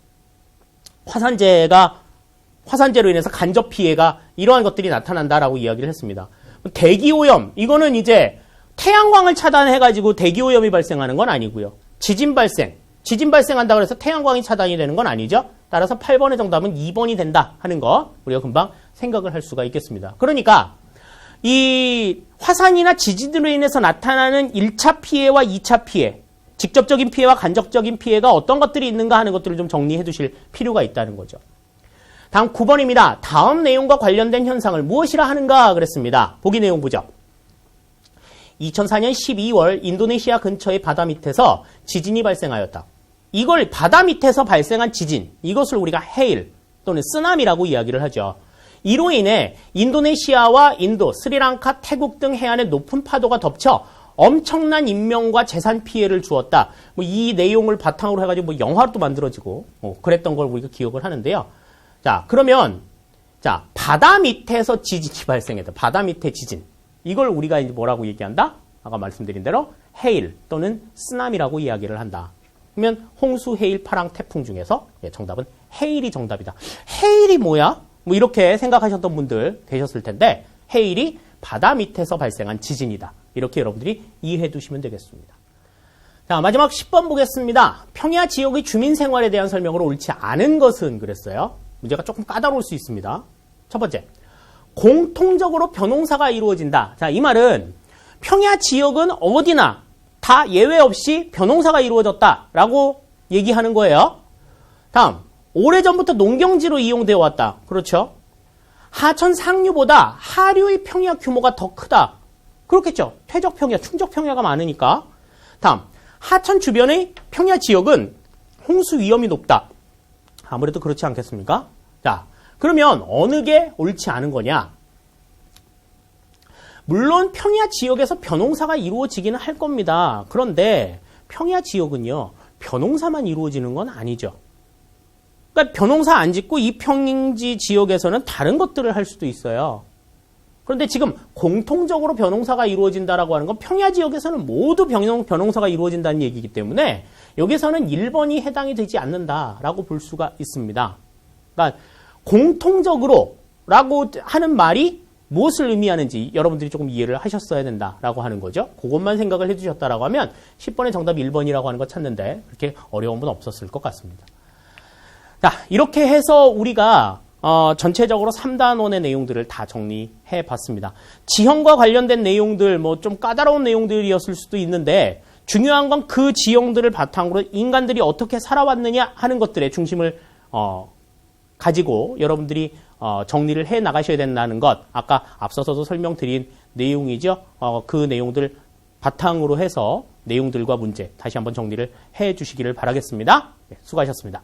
화산재로 인해서 간접 피해가 이러한 것들이 나타난다라고 이야기를 했습니다. 대기오염, 이거는 이제 태양광을 차단해가지고 대기오염이 발생하는 건 아니고요. 지진 발생한다 그래서 태양광이 차단이 되는 건 아니죠. 따라서 8번의 정답은 2번이 된다 하는 거 우리가 금방 생각을 할 수가 있겠습니다. 그러니까 이 화산이나 지진으로 인해서 나타나는 1차 피해와 2차 피해, 직접적인 피해와 간접적인 피해가 어떤 것들이 있는가 하는 것들을 좀 정리해 두실 필요가 있다는 거죠. 다음 9번입니다. 다음 내용과 관련된 현상을 무엇이라 하는가 그랬습니다. 보기 내용 보죠. 2004년 12월 인도네시아 근처의 바다 밑에서 지진이 발생하였다. 이걸 바다 밑에서 발생한 지진, 이것을 우리가 헤일 또는 쓰나미라고 이야기를 하죠. 이로 인해 인도네시아와 인도, 스리랑카, 태국 등 해안에 높은 파도가 덮쳐 엄청난 인명과 재산 피해를 주었다. 뭐 이 내용을 바탕으로 해가지고 뭐 영화도 만들어지고 그랬던 걸 우리가 기억을 하는데요. 자, 그러면 자, 바다 밑에서 지진이 발생했다. 바다 밑에 지진. 이걸 우리가 이제 뭐라고 얘기한다? 아까 말씀드린 대로 헤일 또는 쓰나미라고 이야기를 한다. 그러면 홍수, 해일, 파랑, 태풍 중에서 정답은 헤일이 정답이다. 헤일이 뭐야? 뭐 이렇게 생각하셨던 분들 계셨을 텐데 헤일이 바다 밑에서 발생한 지진이다. 이렇게 여러분들이 이해해 두시면 되겠습니다. 자, 마지막 10번 보겠습니다. 평야 지역의 주민 생활에 대한 설명으로 옳지 않은 것은 그랬어요. 문제가 조금 까다로울 수 있습니다. 첫 번째, 공통적으로 벼농사가 이루어진다. 자, 이 말은 평야 지역은 어디나 다 예외 없이 벼농사가 이루어졌다라고 얘기하는 거예요. 다음, 오래전부터 농경지로 이용되어 왔다. 그렇죠? 하천 상류보다 하류의 평야 규모가 더 크다. 그렇겠죠? 퇴적 평야, 충적 평야가 많으니까. 다음, 하천 주변의 평야 지역은 홍수 위험이 높다. 아무래도 그렇지 않겠습니까? 자, 그러면 어느 게 옳지 않은 거냐? 물론 평야 지역에서 벼농사가 이루어지기는 할 겁니다. 그런데 평야 지역은요, 벼농사만 이루어지는 건 아니죠. 그러니까 벼농사 안 짓고 이 평지 지역에서는 다른 것들을 할 수도 있어요. 그런데 지금 공통적으로 벼농사가 이루어진다라고 하는 건 평야 지역에서는 모두 벼농사가 이루어진다는 얘기이기 때문에 여기서는 1번이 해당이 되지 않는다라고 볼 수가 있습니다. 그러니까 공통적으로 라고 하는 말이 무엇을 의미하는지 여러분들이 조금 이해를 하셨어야 된다라고 하는 거죠. 그것만 생각을 해주셨다라고 하면 10번의 정답이 1번이라고 하는 거 찾는데 그렇게 어려운 건 없었을 것 같습니다. 자, 이렇게 해서 우리가 전체적으로 3단원의 내용들을 다 정리해 봤습니다. 지형과 관련된 내용들, 뭐 좀 까다로운 내용들이었을 수도 있는데 중요한 건 그 지형들을 바탕으로 인간들이 어떻게 살아왔느냐 하는 것들의 중심을 가지고 여러분들이 정리를 해 나가셔야 된다는 것, 아까 앞서서도 설명드린 내용이죠. 그 내용들 바탕으로 해서 내용들과 문제 다시 한번 정리를 해 주시기를 바라겠습니다. 네, 수고하셨습니다.